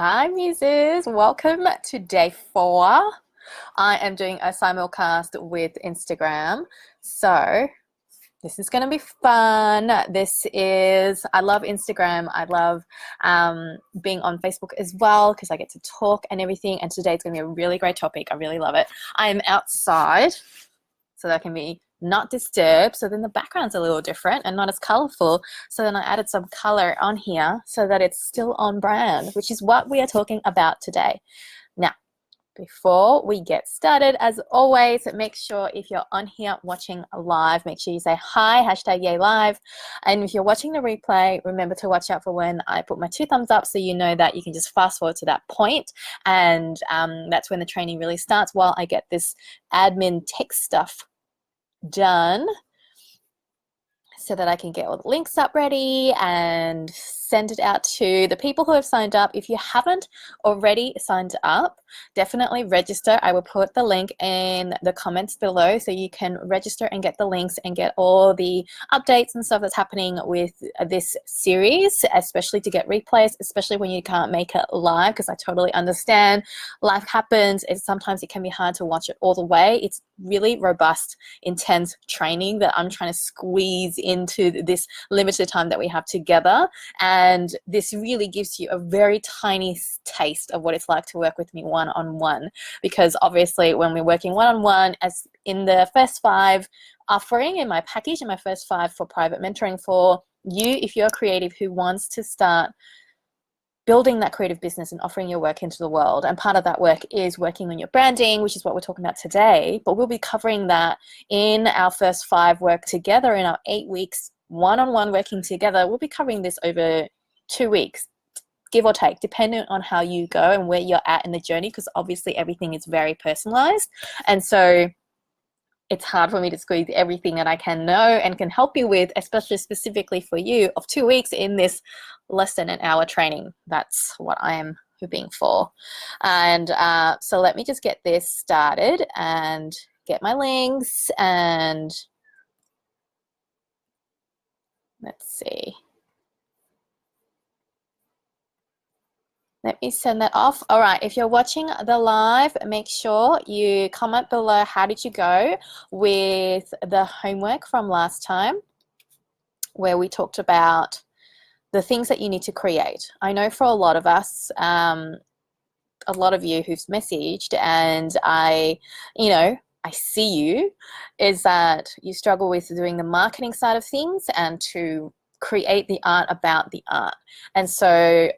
Hi Muses, welcome to day 4. I am doing a simulcast with Instagram, so this is going to be fun. I love Instagram. I love being on Facebook as well because I get to talk and everything, and today it's going to be a really great topic. I really love it. I am outside so that I can be not disturbed, so then the background's a little different and not as colorful, so then I added some color on here so that it's still on brand, which is what we are talking about today. Now, before we get started, as always, make sure if you're on here watching live, make sure you say hi, #YayLive. And if you're watching the replay, remember to watch out for when I put my 2 thumbs up so you know that you can just fast forward to that point, and that's when the training really starts while I get this admin text stuff done so that I can get all the links up ready and send it out to the people who have signed up. If you haven't already signed up, definitely register. I will put the link in the comments below so you can register and get the links and get all the updates and stuff that's happening with this series, especially to get replays, especially when you can't make it live, because I totally understand. Life happens, and sometimes it can be hard to watch it all the way. It's really robust, intense training that I'm trying to squeeze into this limited time that we have together. And this really gives you a very tiny taste of what it's like to work with me one-on-one, because obviously when we're working one-on-one, as in the first 5 offering in my package, in my first 5 for private mentoring for you, if you're creative who wants to start building that creative business and offering your work into the world. And part of that work is working on your branding, which is what we're talking about today. But we'll be covering that in our first 5 work together in our 8 weeks one-on-one working together. We'll be covering this over 2 weeks, give or take, depending on how you go and where you're at in the journey, because obviously everything is very personalized. And so it's hard for me to squeeze everything that I can know and can help you with, especially specifically for you, of 2 weeks in this less than an hour training. That's what I am hoping for. And so let me just get this started and get my links, and let's see. Let me send that off. All right, if you're watching the live, make sure you comment below how did you go with the homework from last time, where we talked about the things that you need to create. I know for a lot of us, a lot of you who've messaged, and I see you, is that you struggle with doing the marketing side of things and to create the art about the art. And so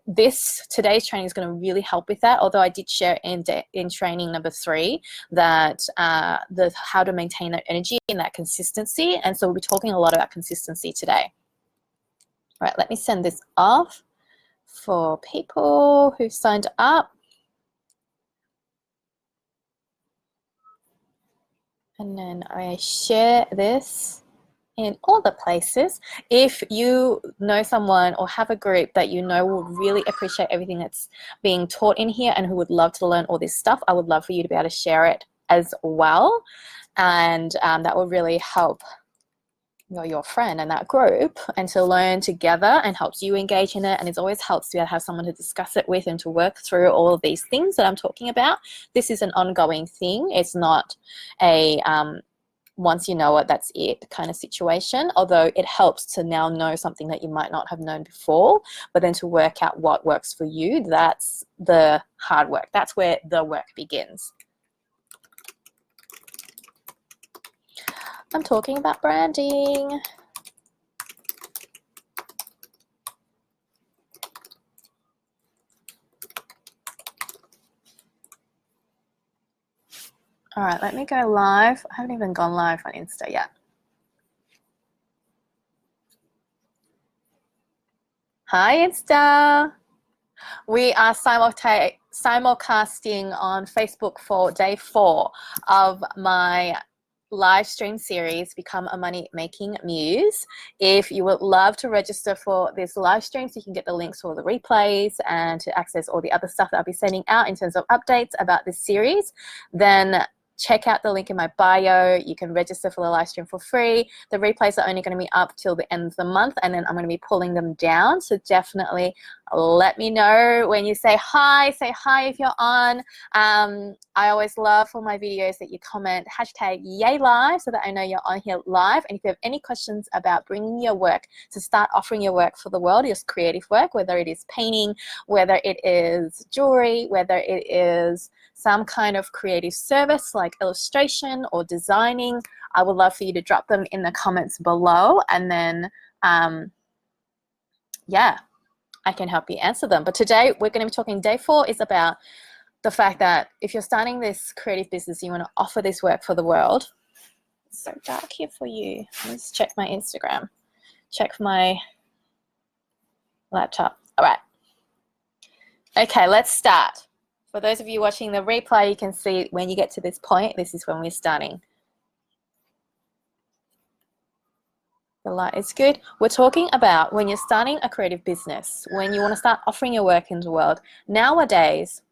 today's training is going to really help with that, although I did share in training number 3 that how to maintain that energy and that consistency. And so we'll be talking a lot about consistency today. All right, let me send this off for people who signed up. And then I share this in all the places. If you know someone or have a group that you know will really appreciate everything that's being taught in here and who would love to learn all this stuff, I would love for you to be able to share it as well. And that will really help your friend and that group, and to learn together, and helps you engage in it. And it always helps to have someone to discuss it with and to work through all of these things that I'm talking about. This is an ongoing thing. It's not a once you know it, that's it kind of situation, although it helps to now know something that you might not have known before, but then to work out what works for you, that's the hard work. That's where the work begins. I'm talking about branding. All right, let me go live. I haven't even gone live on Insta yet. Hi, Insta. We are simulcasting on Facebook for day 4 of my live stream series, Become a Money Making Muse. If you would love to register for this live stream so you can get the links to all the replays and to access all the other stuff that I'll be sending out in terms of updates about this series, then check out the link in my bio. You can register for the live stream for free. The replays are only going to be up till the end of the month, and then I'm going to be pulling them down. So definitely let me know when you say hi. Say hi if you're on. I always love for my videos that you comment #YayLive so that I know you're on here live. And if you have any questions about bringing your work to start offering your work for the world, your creative work, whether it is painting, whether it is jewelry, whether it is some kind of creative service like illustration or designing, I would love for you to drop them in the comments below, and then yeah, I can help you answer them. But today we're going to be talking, day 4 is about the fact that if you're starting this creative business, you want to offer this work for the world. It's so dark here for you. Let's check my Instagram, check my laptop. All right. Okay, let's start. For those of you watching the replay, you can see when you get to this point, this is when we're starting. The light is good. We're talking about when you're starting a creative business, when you want to start offering your work into the world. Nowadays,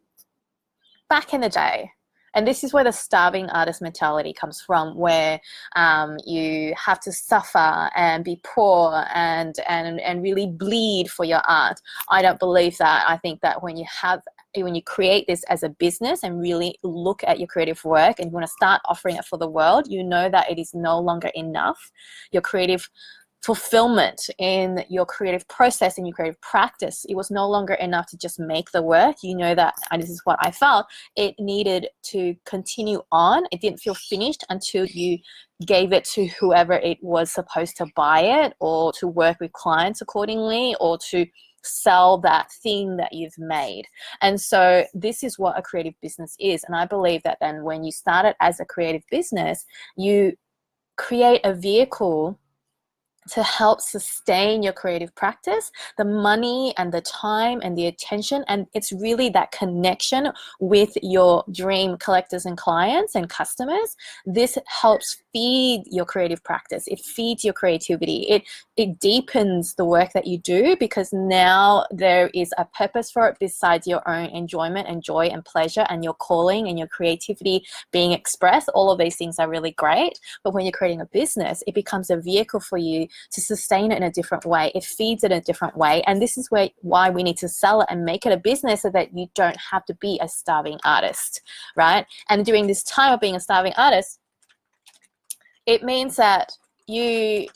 back in the day, and this is where the starving artist mentality comes from, where you have to suffer and be poor and really bleed for your art. I don't believe that. I think that when you create this as a business and really look at your creative work and you want to start offering it for the world, you know that it is no longer enough. Your creative fulfillment in your creative process and your creative practice, it was no longer enough to just make the work. You know that, and this is what I felt, it needed to continue on. It didn't feel finished until you gave it to whoever it was supposed to buy it, or to work with clients accordingly, or to sell that thing that you've made. And so this is what a creative business is. And I believe that then when you start it as a creative business, you create a vehicle to help sustain your creative practice, the money and the time and the attention. And it's really that connection with your dream collectors and clients and customers. This helps feed your creative practice. It feeds your creativity. It deepens the work that you do, because now there is a purpose for it besides your own enjoyment and joy and pleasure and your calling and your creativity being expressed. All of these things are really great. But when you're creating a business, it becomes a vehicle for you to sustain it in a different way. It feeds it in a different way. And this is why we need to sell it and make it a business, so that you don't have to be a starving artist, right? And during this time of being a starving artist, it means that it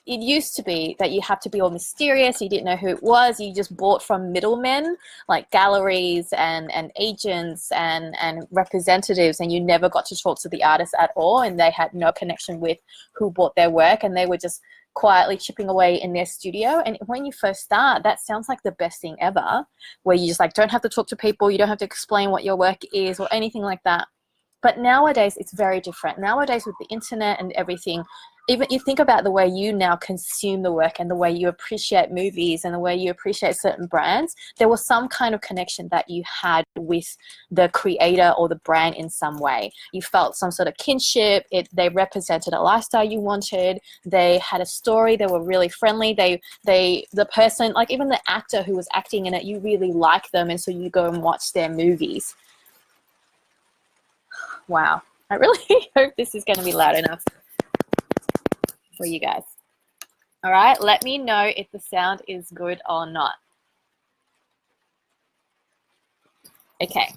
used to be that you have to be all mysterious. You didn't know who it was. You just bought from middlemen like galleries and agents and representatives, and you never got to talk to the artists at all, and they had no connection with who bought their work, and they were just quietly chipping away in their studio. And when you first start, that sounds like the best thing ever, where you just like don't have to talk to people, you don't have to explain what your work is or anything like that. But nowadays it's very different. Nowadays with the internet and everything, even you think about the way you now consume the work and the way you appreciate movies and the way you appreciate certain brands, there was some kind of connection that you had with the creator or the brand in some way. You felt some sort of kinship. They represented a lifestyle you wanted. They had a story. They were really friendly. The person, like even the actor who was acting in it, you really like them, and so you go and watch their movies. Wow. I really hope this is going to be loud enough for you guys. All right, let me know if the sound is good or not. Okay.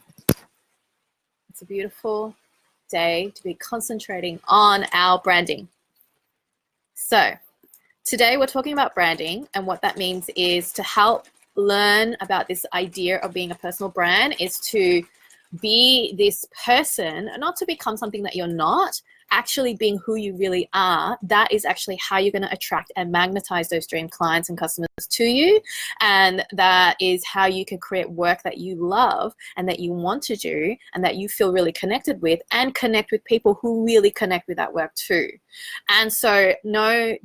It's a beautiful day to be concentrating on our branding. So today we're talking about branding, and what that means is to help learn about this idea of being a personal brand is to be this person, not to become something that you're not, actually being who you really are. That is actually how you're going to attract and magnetize those dream clients and customers to you. And that is how you can create work that you love and that you want to do and that you feel really connected with, and connect with people who really connect with that work too. And so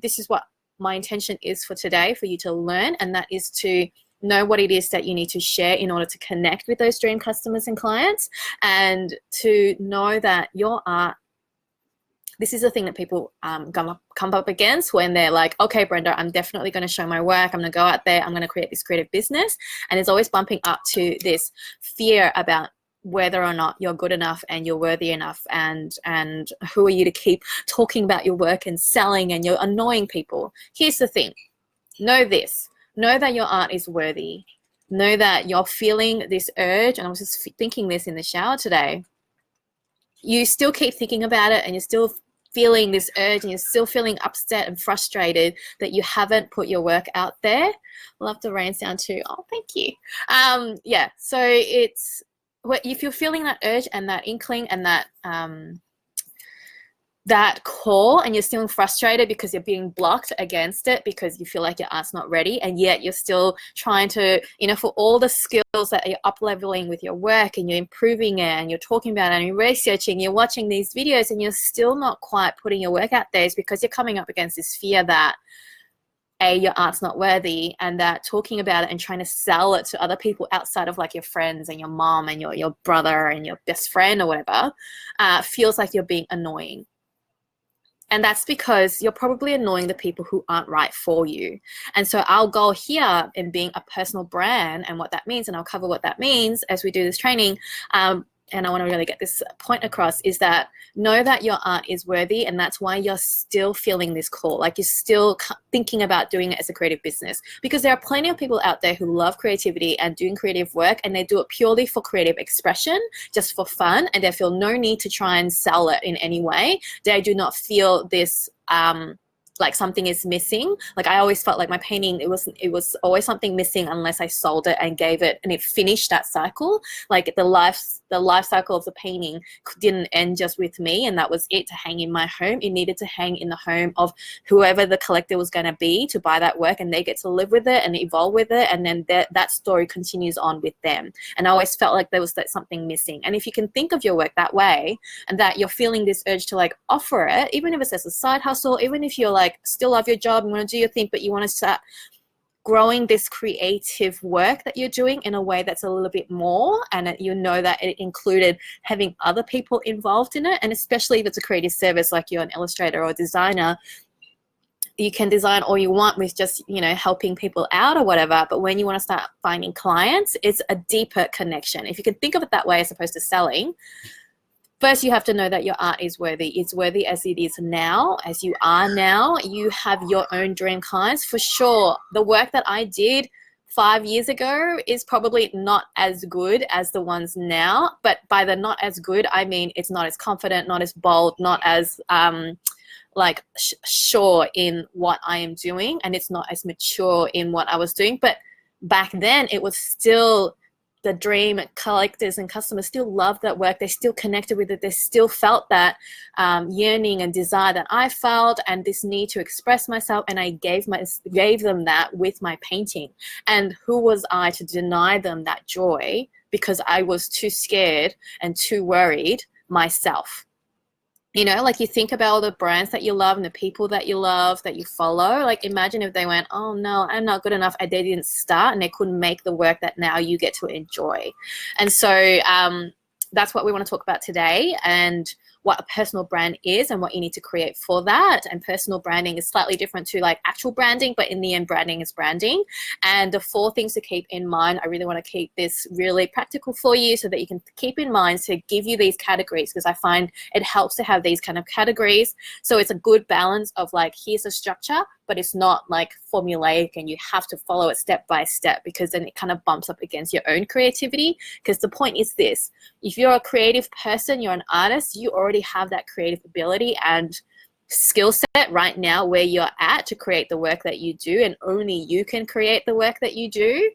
this is what my intention is for today, for you to learn, and that is to know what it is that you need to share in order to connect with those dream customers and clients, and to know that your art, this is the thing that people come up against when they're like, okay, Brenda, I'm definitely going to show my work. I'm going to go out there. I'm going to create this creative business. And it's always bumping up to this fear about whether or not you're good enough and you're worthy enough, and who are you to keep talking about your work and selling and you're annoying people. Here's the thing. Know this. Know that your art is worthy. Know that you're feeling this urge, and I was just thinking this in the shower today. You still keep thinking about it and you're still feeling this urge and you're still feeling upset and frustrated that you haven't put your work out there. Love the rain sound too. Oh, thank you. Yeah, so it's, if you're feeling that urge and that inkling and that call, and you're still frustrated because you're being blocked against it because you feel like your art's not ready, and yet you're still trying to, for all the skills that you're up-leveling with your work and you're improving it and you're talking about it and you're researching, you're watching these videos and you're still not quite putting your work out there, is because you're coming up against this fear that your art's not worthy, and that talking about it and trying to sell it to other people outside of like your friends and your mom and your brother and your best friend or whatever feels like you're being annoying. And that's because you're probably annoying the people who aren't right for you. And so our goal here in being a personal brand, and what that means, and I'll cover what that means as we do this training, and I want to really get this point across, is that know that your art is worthy, and that's why you're still feeling this call. Like, you're still thinking about doing it as a creative business, because there are plenty of people out there who love creativity and doing creative work, and they do it purely for creative expression, just for fun, and they feel no need to try and sell it in any way. They do not feel this like something is missing. Like, I always felt like my painting, it was always something missing unless I sold it and gave it, and it finished that cycle. Like, the life cycle of the painting didn't end just with me and that was it to hang in my home. It needed to hang in the home of whoever the collector was going to be to buy that work, and they get to live with it and evolve with it, and then that story continues on with them. And I always felt like there was something missing. And if you can think of your work that way, and that you're feeling this urge to like offer it, even if it's as a side hustle, even if you're like still love your job and want to do your thing, but you want to start growing this creative work that you're doing in a way that's a little bit more, and that that it included having other people involved in it. And especially if it's a creative service, like you're an illustrator or a designer, you can design all you want with just, helping people out or whatever. But when you want to start finding clients, it's a deeper connection. If you can think of it that way as opposed to selling, first, you have to know that your art is worthy. It's worthy as it is now, as you are now. You have your own dream clients. For sure, the work that I did 5 years ago is probably not as good as the ones now. But by the not as good, I mean it's not as confident, not as bold, not as sure in what I am doing, and it's not as mature in what I was doing. But back then, it was still the dream. Collectors and customers still loved that work. They still connected with it. They still felt that yearning and desire that I felt, and this need to express myself, and I gave them that with my painting. And who was I to deny them that joy because I was too scared and too worried myself? Like, you think about all the brands that you love and the people that you love, that you follow. Like, imagine if they went, oh no, I'm not good enough, and they didn't start, and they couldn't make the work that now you get to enjoy. And so that's what we want to talk about today, and what a personal brand is and what you need to create for that. And personal branding is slightly different to like actual branding, but in the end, branding is branding. And the 4 things to keep in mind, I really want to keep this really practical for you so that you can keep in mind to give you these categories, because I find it helps to have these kind of categories. So it's a good balance of like, here's a structure, but it's not like formulaic and you have to follow it step by step, because then it kind of bumps up against your own creativity. Because the point is this: if you're a creative person, you're an artist, you already have that creative ability and skill set right now where you're at to create the work that you do, and only you can create the work that you do.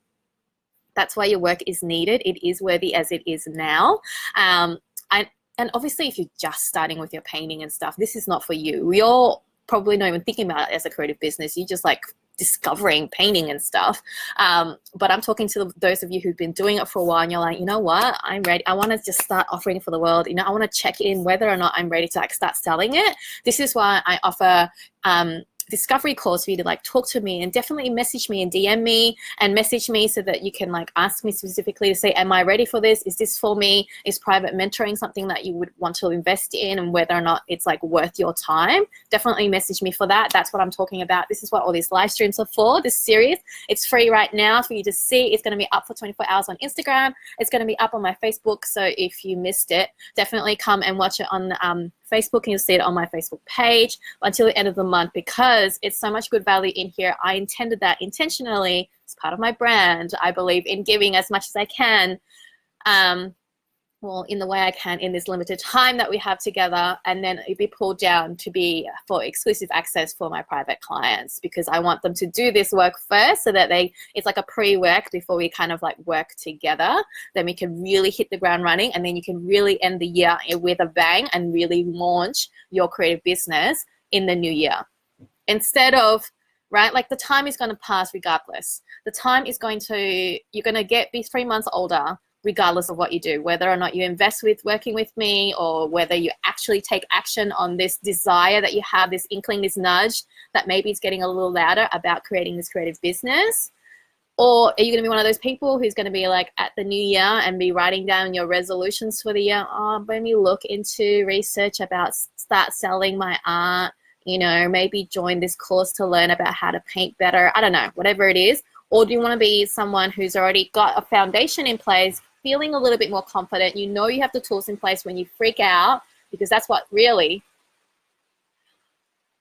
That's why your work is needed. It is worthy as it is now. And obviously, if you're just starting with your painting and stuff, this is not for you. We all probably not even thinking about it as a creative business. You just like discovering painting and stuff. But I'm talking to those of you who've been doing it for a while, and you're like, you know what, I'm ready. I want to just start offering it for the world. I want to check in whether or not I'm ready to like start selling it. This is why I offer discovery calls for you to like talk to me, and definitely message me and DM me and message me so that you can like ask me specifically to say, am I ready for this? Is this for me? Is private mentoring something that you would want to invest in, and whether or not it's like worth your time? Definitely message me for that. That's what I'm talking about. This is what all these live streams are for, this series. It's free right now for you to see. It's going to be up for 24 hours on Instagram. It's going to be up on my Facebook. So if you missed it, definitely come and watch it on Facebook, and you'll see it on my Facebook page until the end of the month, because it's so much good value in here. I intended that intentionally. It's part of my brand. I believe in giving as much as I can, well, in the way I can in this limited time that we have together, and then it'd be pulled down to be for exclusive access for my private clients, because I want them to do this work first so that it's like a pre-work before we kind of like work together. Then we can really hit the ground running, and then you can really end the year with a bang and really launch your creative business in the new year. Instead of, right, like the time is going to pass regardless. The time is you're going to be 3 months older regardless of what you do, whether or not you invest with working with me, or whether you actually take action on this desire that you have, this inkling, this nudge that maybe is getting a little louder about creating this creative business. Or are you going to be one of those people who's going to be like at the new year and be writing down your resolutions for the year? Oh, let me look into research about start selling my art, maybe join this course to learn about how to paint better. I don't know, whatever it is. Or do you want to be someone who's already got a foundation in place, feeling a little bit more confident? You have the tools in place when you freak out, because that's what really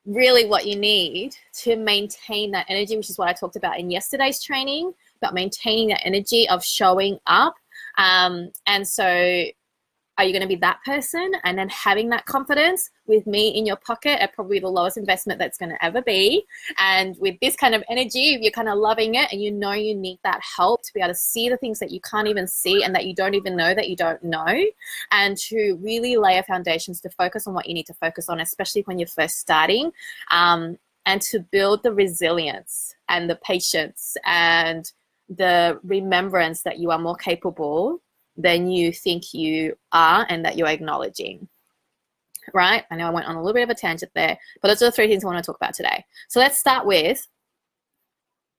what you need to maintain that energy, which is what I talked about in yesterday's training, about maintaining that energy of showing up. And so are you going to be that person, and then having that confidence with me in your pocket at probably the lowest investment that's going to ever be? And with this kind of energy, if you're kind of loving it and you need that help to be able to see the things that you can't even see and that you don't even know that you don't know, and to really lay a foundations to focus on what you need to focus on, especially when you're first starting, and to build the resilience and the patience and the remembrance that you are more capable than you think you are and that you're acknowledging, right? I know I went on a little bit of a tangent there, but those are the 3 things I want to talk about today. So let's start with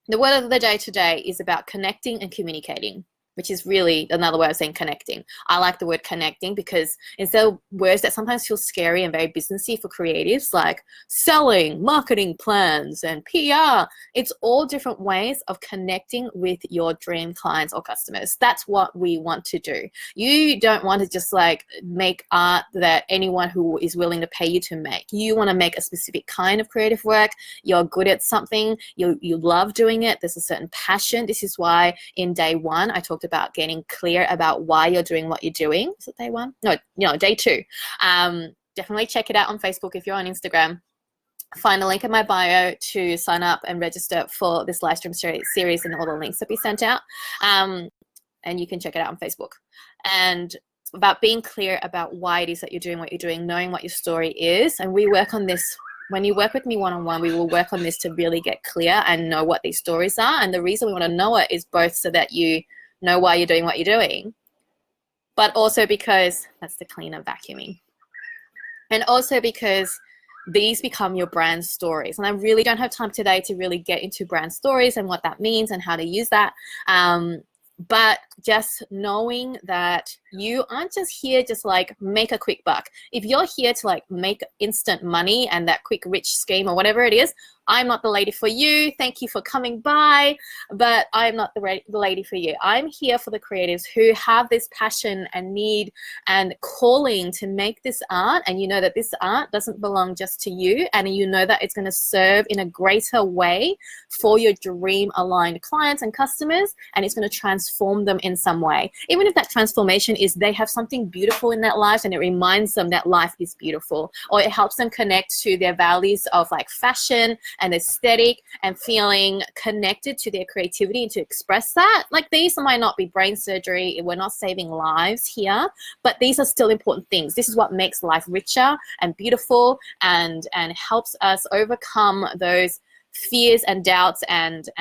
the word of the day today is about connecting and communicating, which is really another way of saying connecting. I like the word connecting because instead of words that sometimes feel scary and very businessy for creatives, like selling, marketing plans, and PR, it's all different ways of connecting with your dream clients or customers. That's what we want to do. You don't want to just like make art that anyone who is willing to pay you to make. You want to make a specific kind of creative work. You're good at something. You love doing it. There's a certain passion. This is why in day 1, I talked about getting clear about why you're doing what you're doing. Is it day 1? No, day 2. Definitely check it out on Facebook. If you're on Instagram, find the link in my bio to sign up and register for this live stream series, and all the links that be sent out. And you can check it out on Facebook. And about being clear about why it is that you're doing what you're doing, knowing what your story is. And we work on this. When you work with me one-on-one, we will work on this to really get clear and know what these stories are. And the reason we want to know it is both so that you know why you're doing what you're doing, but also because that's the cleaner vacuuming. And also because these become your brand stories. And I really don't have time today to really get into brand stories and what that means and how to use that. But just knowing that you aren't just here just like make a quick buck. If you're here to like make instant money and that quick rich scheme or whatever it is, I'm not the lady for you. Thank you for coming by, but I'm not the lady for you. I'm here for the creatives who have this passion and need and calling to make this art, and you know that this art doesn't belong just to you, and you know that it's going to serve in a greater way for your dream aligned clients and customers, and it's going to transform them in some way. Even if that transformation is they have something beautiful in that life and it reminds them that life is beautiful, or it helps them connect to their values of like fashion and aesthetic and feeling connected to their creativity and to express that. Like, these might not be brain surgery. We're not saving lives here, but these are still important things. This is what makes life richer and beautiful and helps us overcome those fears and doubts and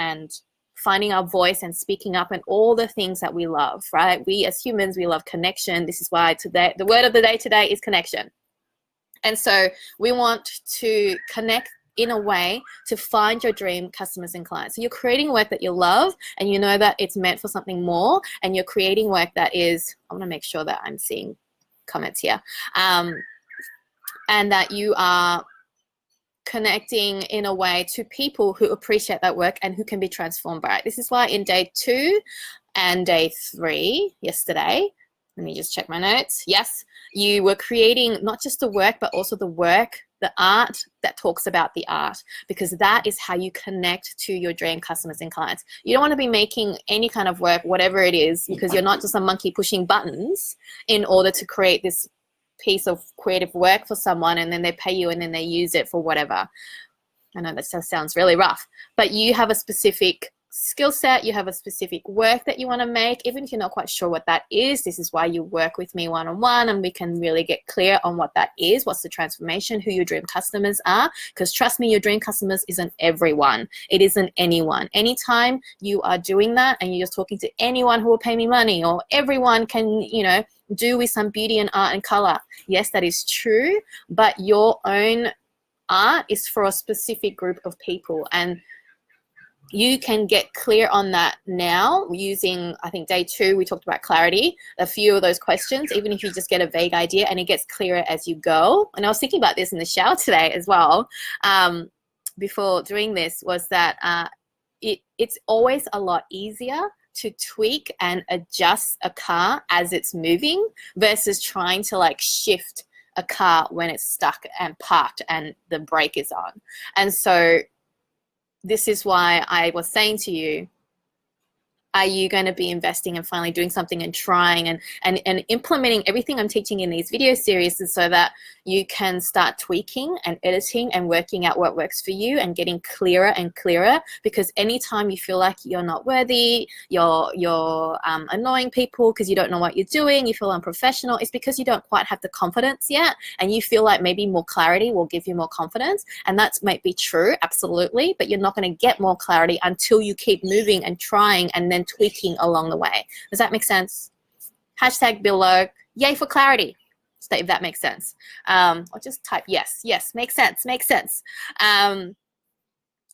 finding our voice and speaking up and all the things that we love, right? We as humans, we love connection. This is why today, the word of the day today is connection. And so we want to connect in a way to find your dream customers and clients. So you're creating work that you love and you know that it's meant for something more, and you're creating work that is, I want to make sure that I'm seeing comments here, and that you are connecting in a way to people who appreciate that work and who can be transformed by it. This is why in day 2 and day 3 yesterday, let me just check my notes. Yes, you were creating not just the work, but also the work, the art that talks about the art, because that is how you connect to your dream customers and clients. You don't want to be making any kind of work, whatever it is, because you're not just a monkey pushing buttons in order to create this piece of creative work for someone and then they pay you and then they use it for whatever. I know that sounds really rough, but you have a specific skill set, you have a specific work that you want to make, even if you're not quite sure what that is. This is why you work with me one-on-one, and we can really get clear on what that is, what's the transformation, who your dream customers are, because trust me, your dream customers isn't everyone. It isn't anyone. Anytime you are doing that and you're just talking to anyone who will pay me money, or everyone can, you know, do with some beauty and art and color. Yes, that is true, but your own art is for a specific group of people, and you can get clear on that now using, I think day 2, we talked about clarity, a few of those questions, even if you just get a vague idea, and it gets clearer as you go. And I was thinking about this in the shower today as well, before doing this, was that it's always a lot easier to tweak and adjust a car as it's moving versus trying to like shift a car when it's stuck and parked and the brake is on. And so this is why I was saying to you, are you going to be investing and finally doing something and trying and implementing everything I'm teaching in these video series, so that you can start tweaking and editing and working out what works for you and getting clearer and clearer? Because anytime you feel like you're not worthy, you're annoying people because you don't know what you're doing, you feel unprofessional, it's because you don't quite have the confidence yet, and you feel like maybe more clarity will give you more confidence. And that might be true, absolutely, but you're not going to get more clarity until you keep moving and trying and then tweaking along the way. Does that make sense? Hashtag below, yay for clarity, if that makes sense. Or just type yes, makes sense,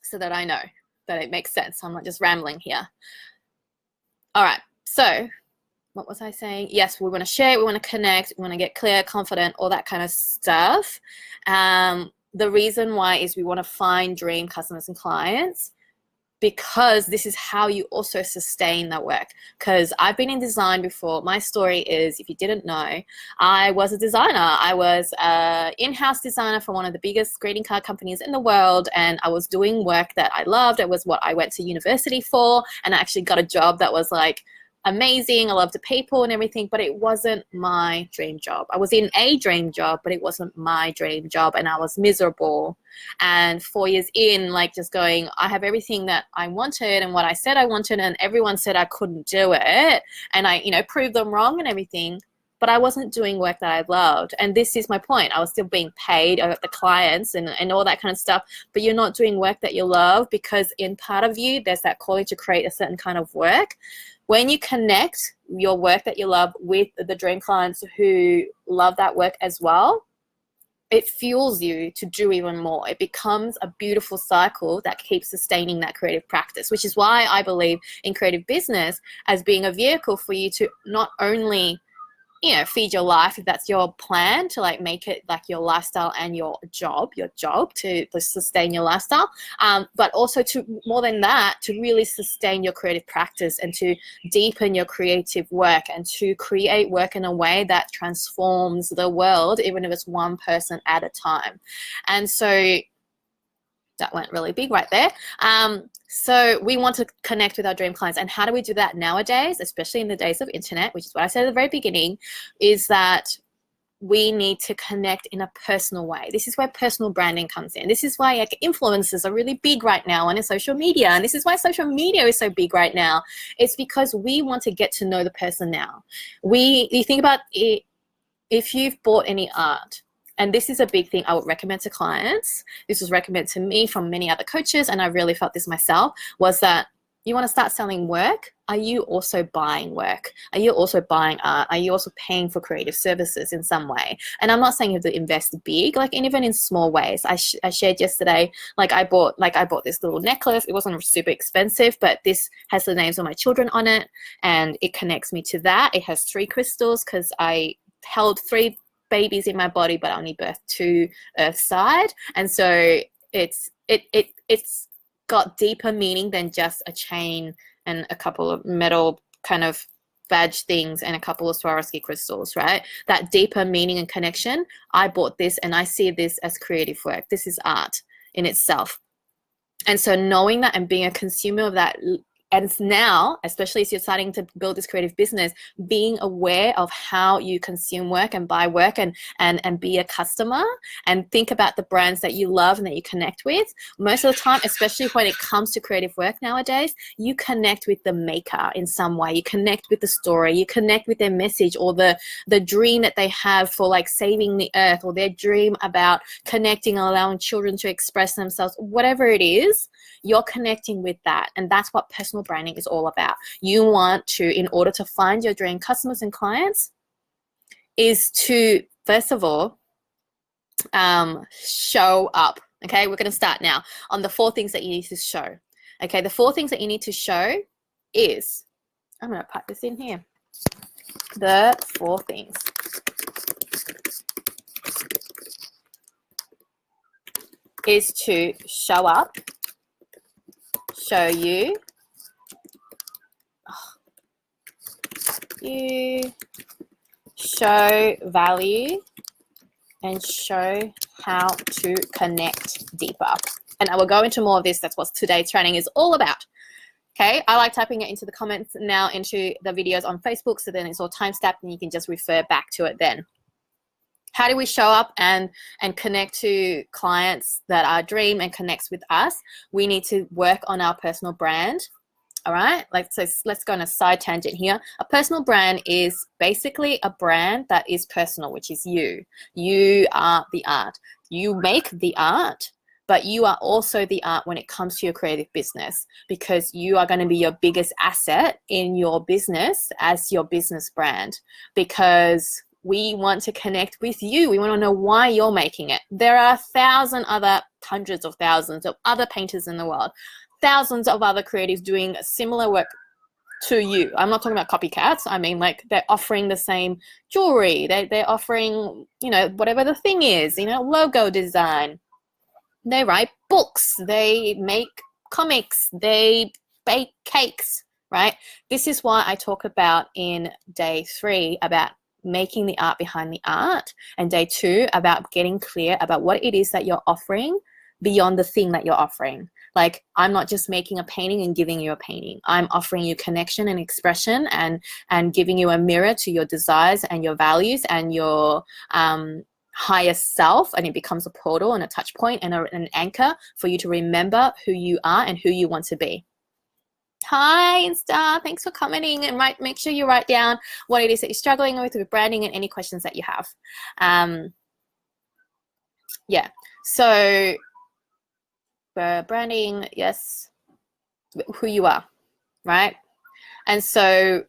so that I know that it makes sense. I'm not just rambling here. All right, so what was I saying? Yes, we want to share, we want to connect, we want to get clear, confident, all that kind of stuff. The reason why is we want to find dream customers and clients, because this is how you also sustain that work. Because I've been in design before. My story is, if you didn't know, I was a designer. I was an in-house designer for one of the biggest greeting card companies in the world, and I was doing work that I loved. It was what I went to university for, and I actually got a job that was like amazing. I loved the people and everything, but it wasn't my dream job. I was in a dream job, but it wasn't my dream job, and I was miserable. And 4 years in, like just going, I have everything that I wanted and what I said I wanted, and everyone said I couldn't do it, and I, you know, proved them wrong and everything, but I wasn't doing work that I loved. And this is my point. I was still being paid, I got the clients and all that kind of stuff, but you're not doing work that you love, because in part of you, there's that calling to create a certain kind of work. When you connect your work that you love with the dream clients who love that work as well, it fuels you to do even more. It becomes a beautiful cycle that keeps sustaining that creative practice, which is why I believe in creative business as being a vehicle for you to not only, you know, feed your life, if that's your plan, to like make it like your lifestyle and your job to sustain your lifestyle, but also to, more than that, to really sustain your creative practice and to deepen your creative work and to create work in a way that transforms the world, even if it's one person at a time. And so that went really big right there. So we want to connect with our dream clients. And how do we do that nowadays, especially in the days of internet, which is what I said at the very beginning, is that we need to connect in a personal way. This is where personal branding comes in. This is why like influencers are really big right now on social media. And this is why social media is so big right now. It's because we want to get to know the person now. You think about it, if you've bought any art, and this is a big thing I would recommend to clients. This was recommended to me from many other coaches, and I really felt this myself, was that You want to start selling work? Are you also buying work? Are you also buying art? Are you also paying for creative services in some way? And I'm not saying you have to invest big, like even in small ways. I shared yesterday, like I bought this little necklace. It wasn't super expensive, but this has the names of my children on it, and it connects me to that. It has 3 crystals because I held 3 babies in my body, but I only birthed 2 earthside, and so it's got deeper meaning than just a chain and a couple of metal kind of badge things and a couple of Swarovski crystals, right? That deeper meaning and connection. I bought this and I see this as creative work. This is art in itself. And so knowing that and being a consumer of that, and now, especially as you're starting to build this creative business, being aware of how you consume work and buy work and be a customer, and think about the brands that you love and that you connect with. Most of the time, especially when it comes to creative work nowadays, you connect with the maker in some way. You connect with the story, you connect with their message, or the dream that they have for like saving the earth, or their dream about connecting and allowing children to express themselves. Whatever it is, you're connecting with that. And that's what personal branding is all about. You want to, in order to find your dream customers and clients, is to, first of all, show up. Okay, we're going to start now on the 4 things that you need to show. Okay, the 4 things that you need to show is, I'm going to put this in here. The 4 things. Is to show up, show you, show value, and show how to connect deeper. And I will go into more of this. That's what today's training is all about. Okay, I like typing it into the comments now into the videos on Facebook, so then it's all time-stamped and you can just refer back to it then. How do we show up and connect to clients that are dream and connects with us? We need to work on our personal brand. All right, so let's go on a side tangent here. A personal brand is basically a brand that is personal, which is you. You are the art. You make the art, but you are also the art when it comes to your creative business, because you are going to be your biggest asset in your business as your business brand, because we want to connect with you. We want to know why you're making it. There are hundreds of thousands of other painters in the world, thousands of other creatives doing similar work to you. I'm not talking about copycats. I mean, like, they're offering the same jewelry. They're offering, whatever the thing is, logo design. They write books. They make comics. They bake cakes, right? This is why I talk about in day 3 about making the art behind the art, and day 2 about getting clear about what it is that you're offering beyond the thing that you're offering. Like, I'm not just making a painting and giving you a painting. I'm offering you connection and expression and giving you a mirror to your desires and your values and your higher self, and it becomes a portal and a touch point and an anchor for you to remember who you are and who you want to be. Hi, Insta. Thanks for commenting, and make sure you write down what it is that you're struggling with branding and any questions that you have. Yeah, so branding, yes, who you are, right? And so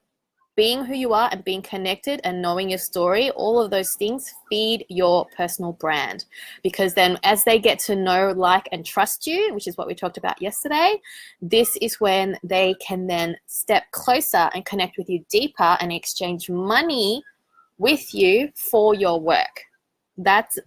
being who you are and being connected and knowing your story, all of those things feed your personal brand, because then as they get to know, like, and trust you, which is what we talked about yesterday, this is when they can then step closer and connect with you deeper and exchange money with you for your work. That's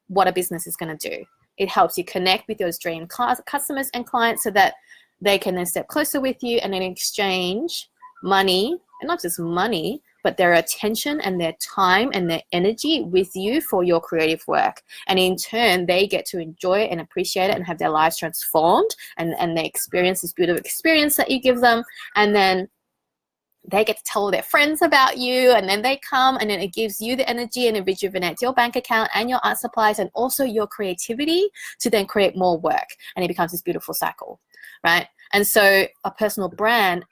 what a business is going to do. It helps you connect with those dream customers and clients so that they can then step closer with you and then exchange money, and not just money, but their attention and their time and their energy with you for your creative work. And in turn, they get to enjoy it and appreciate it and have their lives transformed, and they experience this beautiful experience that you give them. And then they get to tell their friends about you, and then they come, and then it gives you the energy and it rejuvenates your bank account and your art supplies and also your creativity to then create more work. And it becomes this beautiful cycle, right? And so a personal brand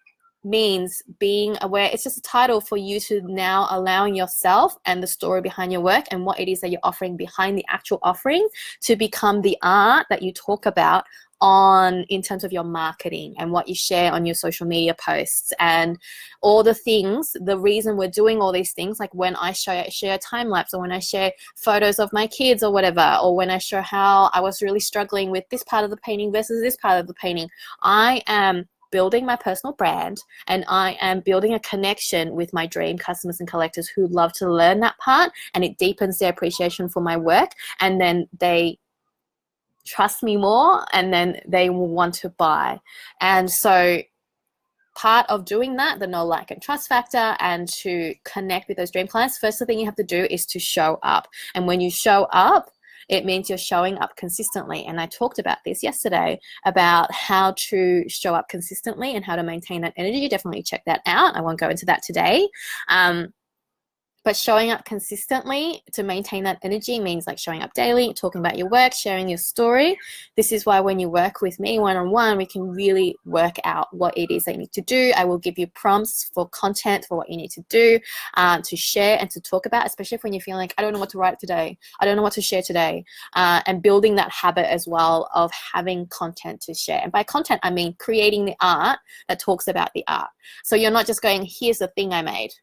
means being aware. It's just a title for you to now allowing yourself and the story behind your work and what it is that you're offering behind the actual offering to become the art that you talk about on in terms of your marketing and what you share on your social media posts and all the things. The reason we're doing all these things, like when I share time lapse, or when I share photos of my kids or whatever, or when I show how I was really struggling with this part of the painting versus this part of the painting, I am building my personal brand, and I am building a connection with my dream customers and collectors who love to learn that part, and it deepens their appreciation for my work, and then they trust me more, and then they will want to buy. And so part of doing that, the know, like, and trust factor, and to connect with those dream clients, first thing you have to do is to show up. And when you show up, it means you're showing up consistently. And I talked about this yesterday, about how to show up consistently and how to maintain that energy. Definitely check that out. I won't go into that today. But showing up consistently to maintain that energy means like showing up daily, talking about your work, sharing your story. This is why when you work with me one-on-one, we can really work out what it is that you need to do. I will give you prompts for content for what you need to do, to share and to talk about, especially when you're feeling like, I don't know what to write today. I don't know what to share today. And building that habit as well of having content to share. And by content, I mean creating the art that talks about the art. So you're not just going, here's the thing I made,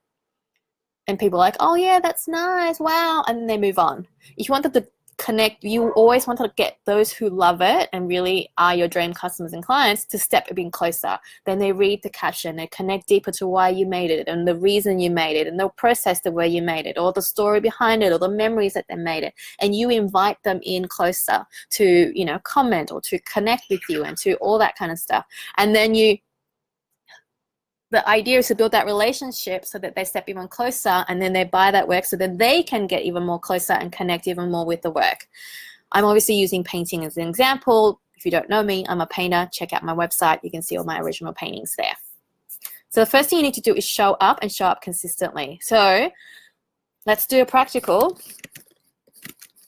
and people are like, oh yeah, that's nice, wow, and then they move on. If you want them to connect, you always want to get those who love it and really are your dream customers and clients to step a bit closer. Then they read the caption, they connect deeper to why you made it and the reason you made it, and they'll process the way you made it, or the story behind it, or the memories that they made it, and you invite them in closer to, you know, comment or to connect with you and to all that kind of stuff. And then the idea is to build that relationship so that they step even closer, and then they buy that work so that they can get even more closer and connect even more with the work. I'm obviously using painting as an example. If you don't know me, I'm a painter. Check out my website. You can see all my original paintings there. So the first thing you need to do is show up, and show up consistently. So let's do a practical.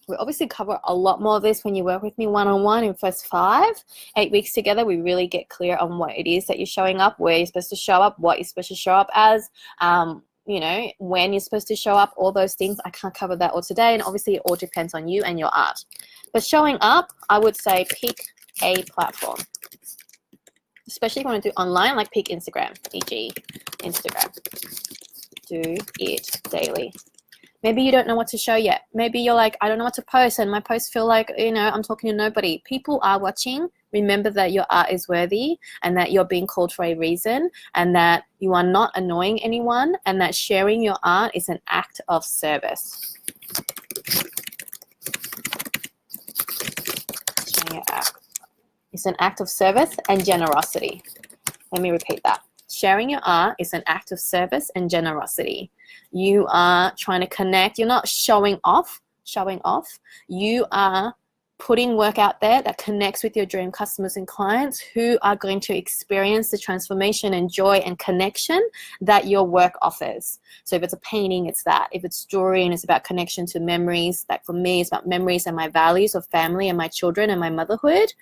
We obviously cover a lot more of this when you work with me one-on-one in first 8 weeks together. We really get clear on what it is that you're showing up, where you're supposed to show up, what you're supposed to show up as, you know, when you're supposed to show up, all those things. I can't cover that all today, and obviously it all depends on you and your art. But showing up, I would say pick a platform. Especially if you want to do online, like pick Instagram, e.g. Instagram. Do it daily. Maybe you don't know what to show yet. Maybe you're like, I don't know what to post, and my posts feel like, you know, I'm talking to nobody. People are watching. Remember that your art is worthy, and that you're being called for a reason, and that you are not annoying anyone, and that sharing your art is an act of service. Sharing your art. It's an act of service and generosity. Let me repeat that. Sharing your art is an act of service and generosity. You are trying to connect. You're not showing off. You are putting work out there that connects with your dream customers and clients who are going to experience the transformation and joy and connection that your work offers. So if it's a painting, it's that. If it's jewelry and it's about connection to memories, like for me, it's about memories and my values of family and my children and my motherhood.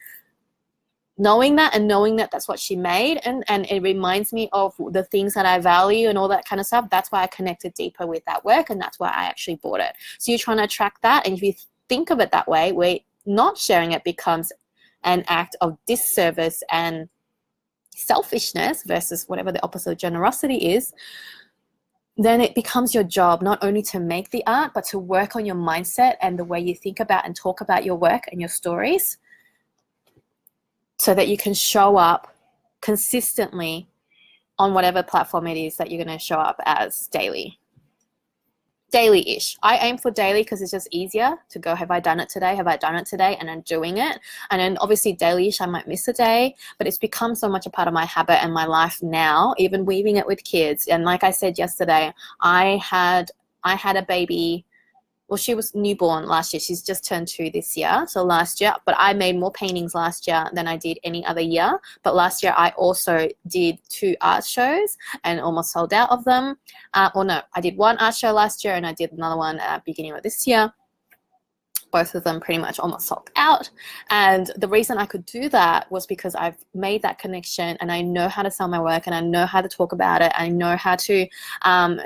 Knowing that, and knowing that that's what she made, and it reminds me of the things that I value and all that kind of stuff. That's why I connected deeper with that work, and that's why I actually bought it. So you're trying to attract that, and if you think of it that way, where not sharing it becomes an act of disservice and selfishness versus whatever the opposite of generosity is, then it becomes your job not only to make the art, but to work on your mindset and the way you think about and talk about your work and your stories, so that you can show up consistently on whatever platform it is that you're going to show up as daily. Daily-ish. I aim for daily because it's just easier to go, have I done it today? Have I done it today? And I'm doing it. And then obviously daily-ish, I might miss a day, but it's become so much a part of my habit and my life now, even weaving it with kids. And like I said yesterday, I had a baby. Well, she was newborn last year. She's just turned 2 this year. So last year, but I made more paintings last year than I did any other year. But last year I also did 2 art shows and almost sold out of them. I did 1 art show last year, and I did another one at the beginning of this year. Both of them pretty much almost sold out. And the reason I could do that was because I've made that connection, and I know how to sell my work, and I know how to talk about it. I know how to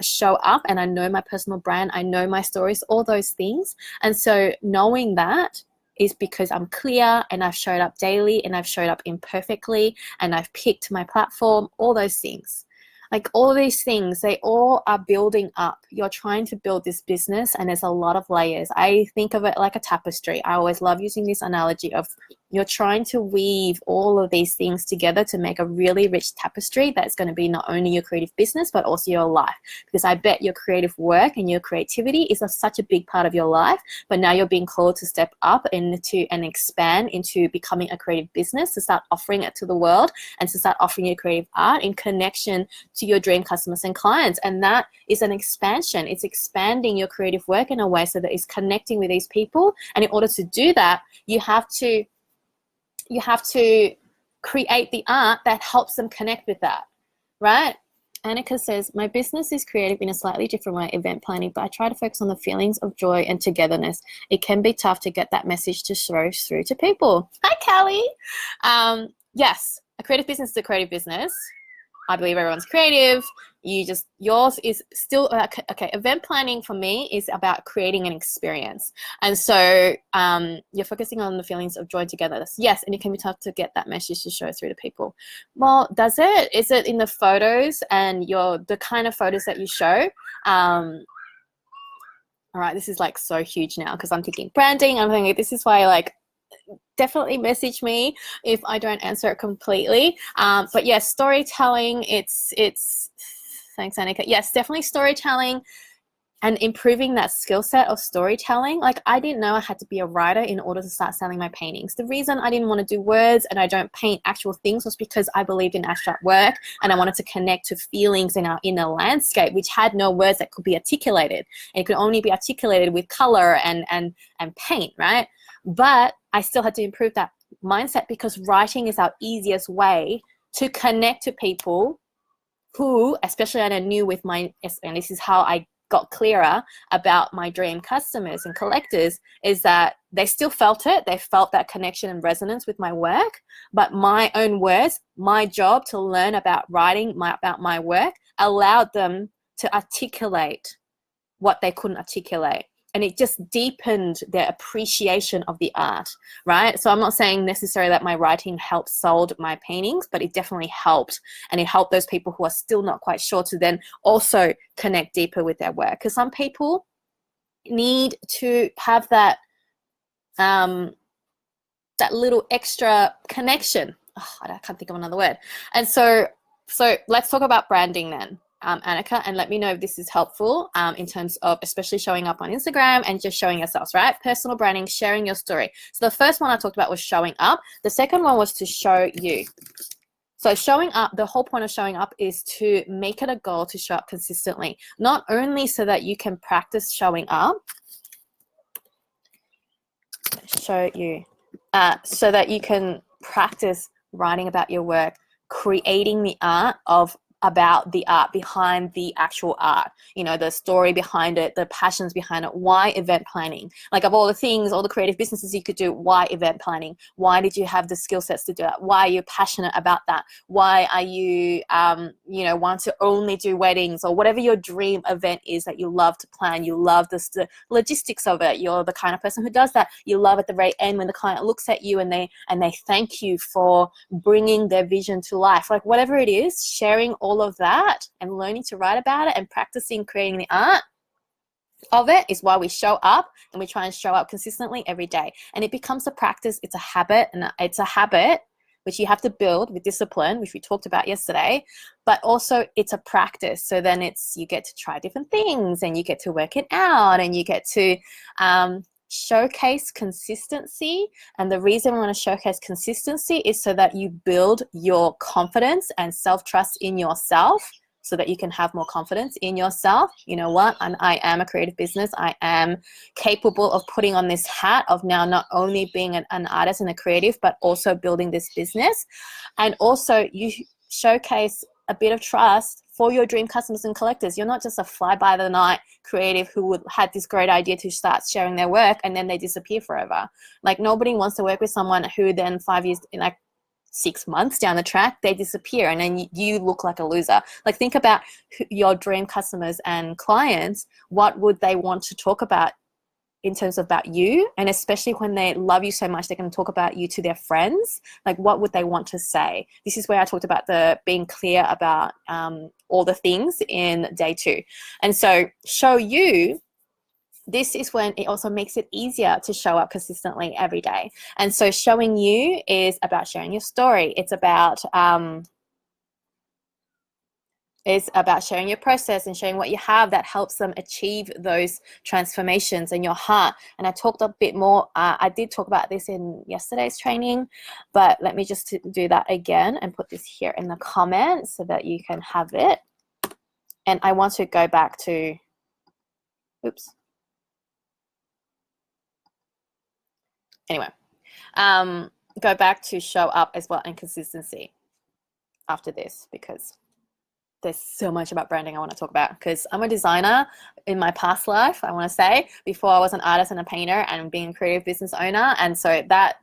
show up, and I know my personal brand. I know my stories, all those things. And so knowing that is because I'm clear, and I've showed up daily, and I've showed up imperfectly, and I've picked my platform, all those things. Like all these things, they all are building up. You're trying to build this business, and there's a lot of layers. I think of it like a tapestry. I always love using this analogy of you're trying to weave all of these things together to make a really rich tapestry that's going to be not only your creative business, but also your life. Because I bet your creative work and your creativity is such a big part of your life, but now you're being called to step up and expand into becoming a creative business, to start offering it to the world, and to start offering your creative art in connection to your dream customers and clients. And that is an expansion. It's expanding your creative work in a way so that it's connecting with these people. And in order to do that, you have to create the art that helps them connect with that, right? Annika says, my business is creative in a slightly different way, event planning, but I try to focus on the feelings of joy and togetherness. It can be tough to get that message to show through to people. Hi, Callie. Yes, a creative business is a creative business. I believe everyone's creative. Yours is still, okay, event planning for me is about creating an experience. And so you're focusing on the feelings of joy and togetherness. Yes, and it can be tough to get that message to show through to people. Well, does it? Is it in the photos and the kind of photos that you show? All right, this is like so huge now because I'm thinking branding. I'm thinking this is why definitely message me if I don't answer it completely. But yes, storytelling, it's thanks, Annika. Yes, definitely storytelling and improving that skill set of storytelling. Like I didn't know I had to be a writer in order to start selling my paintings. The reason I didn't want to do words and I don't paint actual things was because I believed in abstract work and I wanted to connect to feelings in our inner landscape, which had no words that could be articulated. And it could only be articulated with color and paint, right? But I still had to improve that mindset because writing is our easiest way to connect to people who, especially I knew with and this is how I got clearer about my dream customers and collectors, is that they still felt it. They felt that connection and resonance with my work, but my own words, my job to learn about writing about my work allowed them to articulate what they couldn't articulate. And it just deepened their appreciation of the art, right? So I'm not saying necessarily that my writing helped sold my paintings, but it definitely helped. And it helped those people who are still not quite sure to then also connect deeper with their work. Because some people need to have that, that little extra connection. Oh, I can't think of another word. And so let's talk about branding then. Annika, and let me know if this is helpful in terms of especially showing up on Instagram and just showing yourselves, right? Personal branding, sharing your story. So the first one I talked about was showing up. The second one was to show you. So showing up, the whole point of showing up is to make it a goal to show up consistently, not only so that you can practice showing up, so that you can practice writing about your work, creating the art about the art behind the actual art, the story behind it, the passions behind it. Why event planning? Like of all the things, all the creative businesses you could do, why event planning? Why did you have the skill sets to do that? Why are you passionate about that? Why are you, want to only do weddings or whatever your dream event is that you love to plan? You love the logistics of it. You're the kind of person who does that. You love at the very end when the client looks at you and they thank you for bringing their vision to life. Like whatever it is, sharing all of that and learning to write about it and practicing creating the art of it is why we show up, and we try and show up consistently every day. And it becomes a practice. It's a habit, and it's a habit which you have to build with discipline, which we talked about yesterday, but also it's a practice. So then you get to try different things and you get to work it out and you get to showcase consistency. And the reason we want to showcase consistency is so that you build your confidence and self-trust in yourself, so that you can have more confidence in yourself. You know what? I am a creative business. I am capable of putting on this hat of now not only being an artist and a creative, but also building this business. And also you showcase a bit of trust for your dream customers and collectors. You're not just a fly-by-the-night creative who had this great idea to start sharing their work and then they disappear forever. Like, nobody wants to work with someone who then 5 years, like 6 months down the track, they disappear and then you look like a loser. Like, think about your dream customers and clients. What would they want to talk about in terms of about you? And especially when they love you so much, they can talk about you to their friends. Like, what would they want to say? This is where I talked about the being clear about all the things in day 2. And so show you, this is when it also makes it easier to show up consistently every day. And so showing you is about sharing your story. It's about sharing your process and sharing what you have that helps them achieve those transformations in your heart. And I talked a bit more, I did talk about this in yesterday's training, but let me just do that again and put this here in the comments so that you can have it. And I want to go back to, oops. Anyway, go back to show up as well and consistency after this, because there's so much about branding I want to talk about, because I'm a designer in my past life, I want to say, before I was an artist and a painter and being a creative business owner. And so that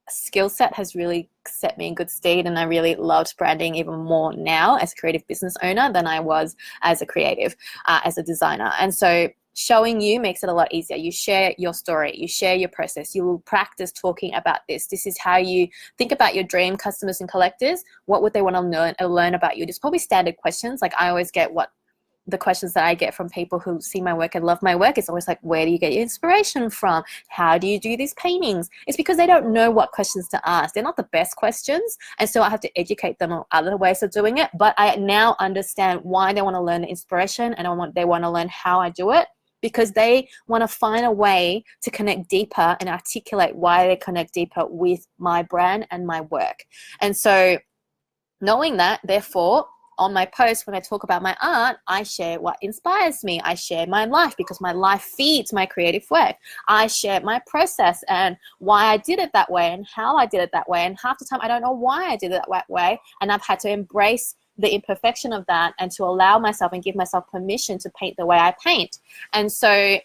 skill set has really set me in good stead, and I really loved branding even more now as a creative business owner than I was as a creative, as a designer. And so showing you makes it a lot easier. You share your story, you share your process, you will practice talking about this. This is how you think about your dream customers and collectors. What would they want to learn about you? There's probably standard questions. Like, I always get the questions that I get from people who see my work and love my work. It's always like, where do you get your inspiration from? How do you do these paintings? It's because they don't know what questions to ask. They're not the best questions. And so I have to educate them on other ways of doing it. But I now understand why they want to learn the inspiration, and they want to learn how I do it, because they want to find a way to connect deeper and articulate why they connect deeper with my brand and my work. And so knowing that, therefore, on my post, when I talk about my art, I share what inspires me. I share my life, because my life feeds my creative work. I share my process and why I did it that way and how I did it that way. And half the time I don't know why I did it that way. And I've had to embrace the imperfection of that and to allow myself and give myself permission to paint the way I paint. And so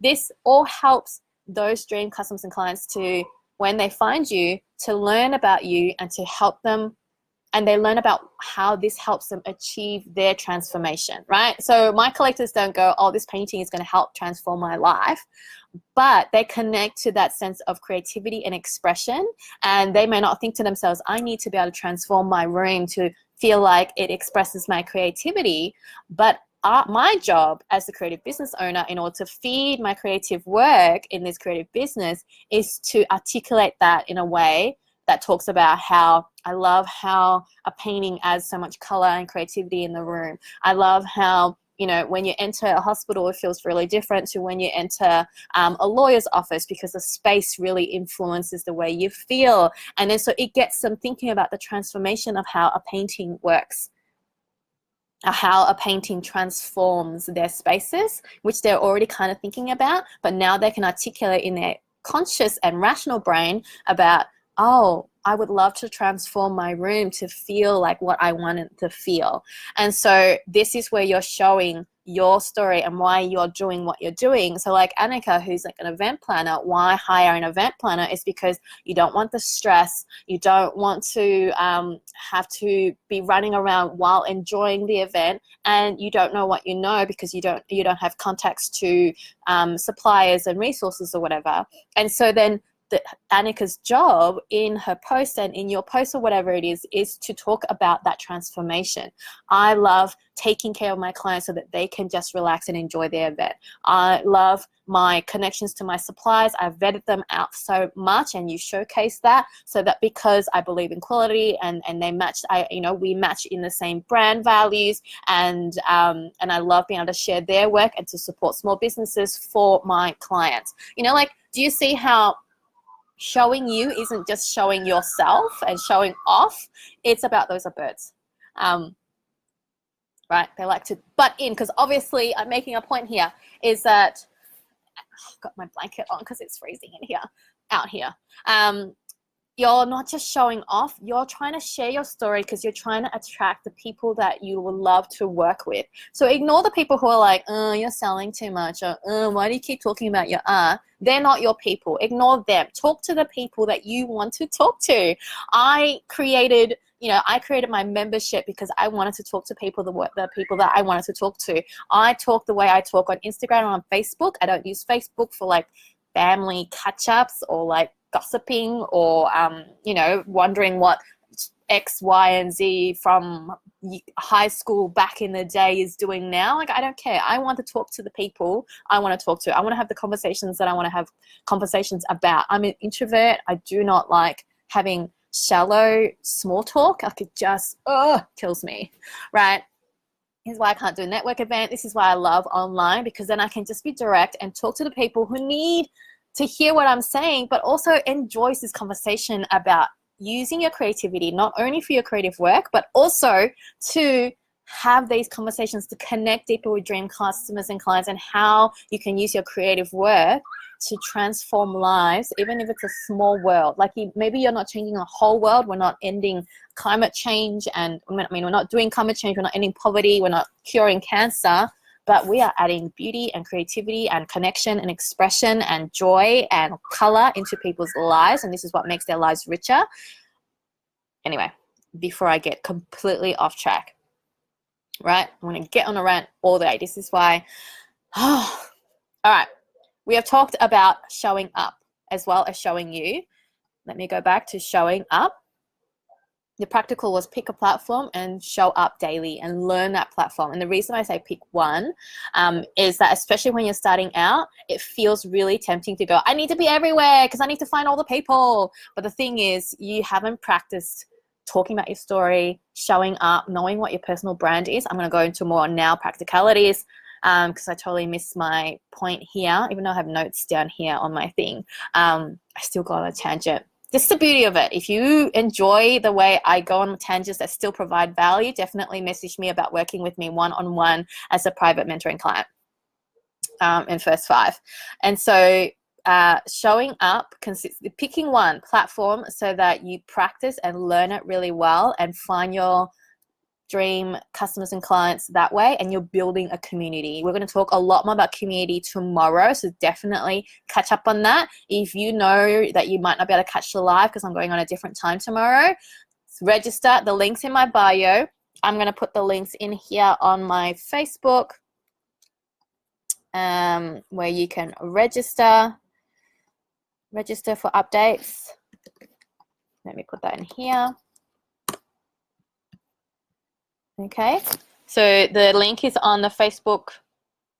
this all helps those dream customers and clients to, when they find you, to learn about you and to help them, and they learn about how this helps them achieve their transformation, right? So my collectors don't go, oh, this painting is going to help transform my life, but they connect to that sense of creativity and expression. And they may not think to themselves, I need to be able to transform my room to feel like it expresses my creativity. But my job as the creative business owner, in order to feed my creative work in this creative business, is to articulate that in a way that talks about how I love how a painting adds so much color and creativity in the room. I love how, you know, when you enter a hospital, it feels really different to when you enter a lawyer's office, because the space really influences the way you feel. And then so it gets them thinking about the transformation of how a painting works, how a painting transforms their spaces, which they're already kind of thinking about, but now they can articulate in their conscious and rational brain about, oh, I would love to transform my room to feel like what I want it to feel. And so this is where you're showing your story and why you're doing what you're doing. So like Annika, who's like an event planner, why hire an event planner is because you don't want the stress. You don't want to have to be running around while enjoying the event, and you don't know what you know because you don't have contacts to suppliers and resources or whatever. And so then Annika's job in her post and in your post or whatever it is to talk about that transformation. I love taking care of my clients so that they can just relax and enjoy their event. I love my connections to my suppliers. I've vetted them out so much, and you showcase that, so that because I believe in quality and they match, we match in the same brand values, and I love being able to share their work and to support small businesses for my clients. Like, do you see how showing you isn't just showing yourself and showing off? It's about those are birds, right? They like to butt in, because obviously I'm making a point here is that I've got my blanket on because it's freezing in here, out here. you're not just showing off, you're trying to share your story because you're trying to attract the people that you would love to work with. So ignore the people who are like, oh, you're selling too much, or why do you keep talking about your art? They're not your people. Ignore them. Talk to the people that you want to talk to. I created my membership because I wanted to talk to people, the people that I wanted to talk to. I talk the way I talk on Instagram and on Facebook. I don't use Facebook for like family catch-ups or like gossiping or wondering what X, Y, and Z from high school back in the day is doing now. Like, I don't care. I want to talk to the people I want to talk to. I want to have the conversations that I want to have conversations about. I'm an introvert. I do not like having shallow small talk. Like, it just kills me, right? Here's why I can't do a network event. This is why I love online, because then I can just be direct and talk to the people who need to hear what I'm saying, but also enjoys this conversation about using your creativity, not only for your creative work, but also to have these conversations to connect deeper with dream customers and clients, and how you can use your creative work to transform lives, even if it's a small world. Like, maybe you're not changing a whole world. We're not ending climate change, and I mean, we're not doing climate change. We're not ending poverty. We're not curing cancer. But we are adding beauty and creativity and connection and expression and joy and color into people's lives. And this is what makes their lives richer. Anyway, before I get completely off track, right? I'm going to get on a rant all day. This is why. All right. We have talked about showing up as well as showing you. Let me go back to showing up. The practical was pick a platform and show up daily and learn that platform. And the reason I say pick one is that, especially when you're starting out, it feels really tempting to go, I need to be everywhere because I need to find all the people. But the thing is, you haven't practiced talking about your story, showing up, knowing what your personal brand is. I'm going to go into more now practicalities because I totally missed my point here. Even though I have notes down here on my thing, I still got on a tangent. This is the beauty of it. If you enjoy the way I go on tangents that still provide value, definitely message me about working with me one-on-one as a private mentoring client in First 5. And so showing up consists of picking one platform so that you practice and learn it really well and find your dream customers and clients that way, and you're building a community. We're going to talk a lot more about community tomorrow, so definitely catch up on that. If you know that you might not be able to catch the live because I'm going on a different time tomorrow, register. The link's in my bio. I'm going to put the links in here on my Facebook where you can register for updates. Let me put that in here. Okay, so the link is on the Facebook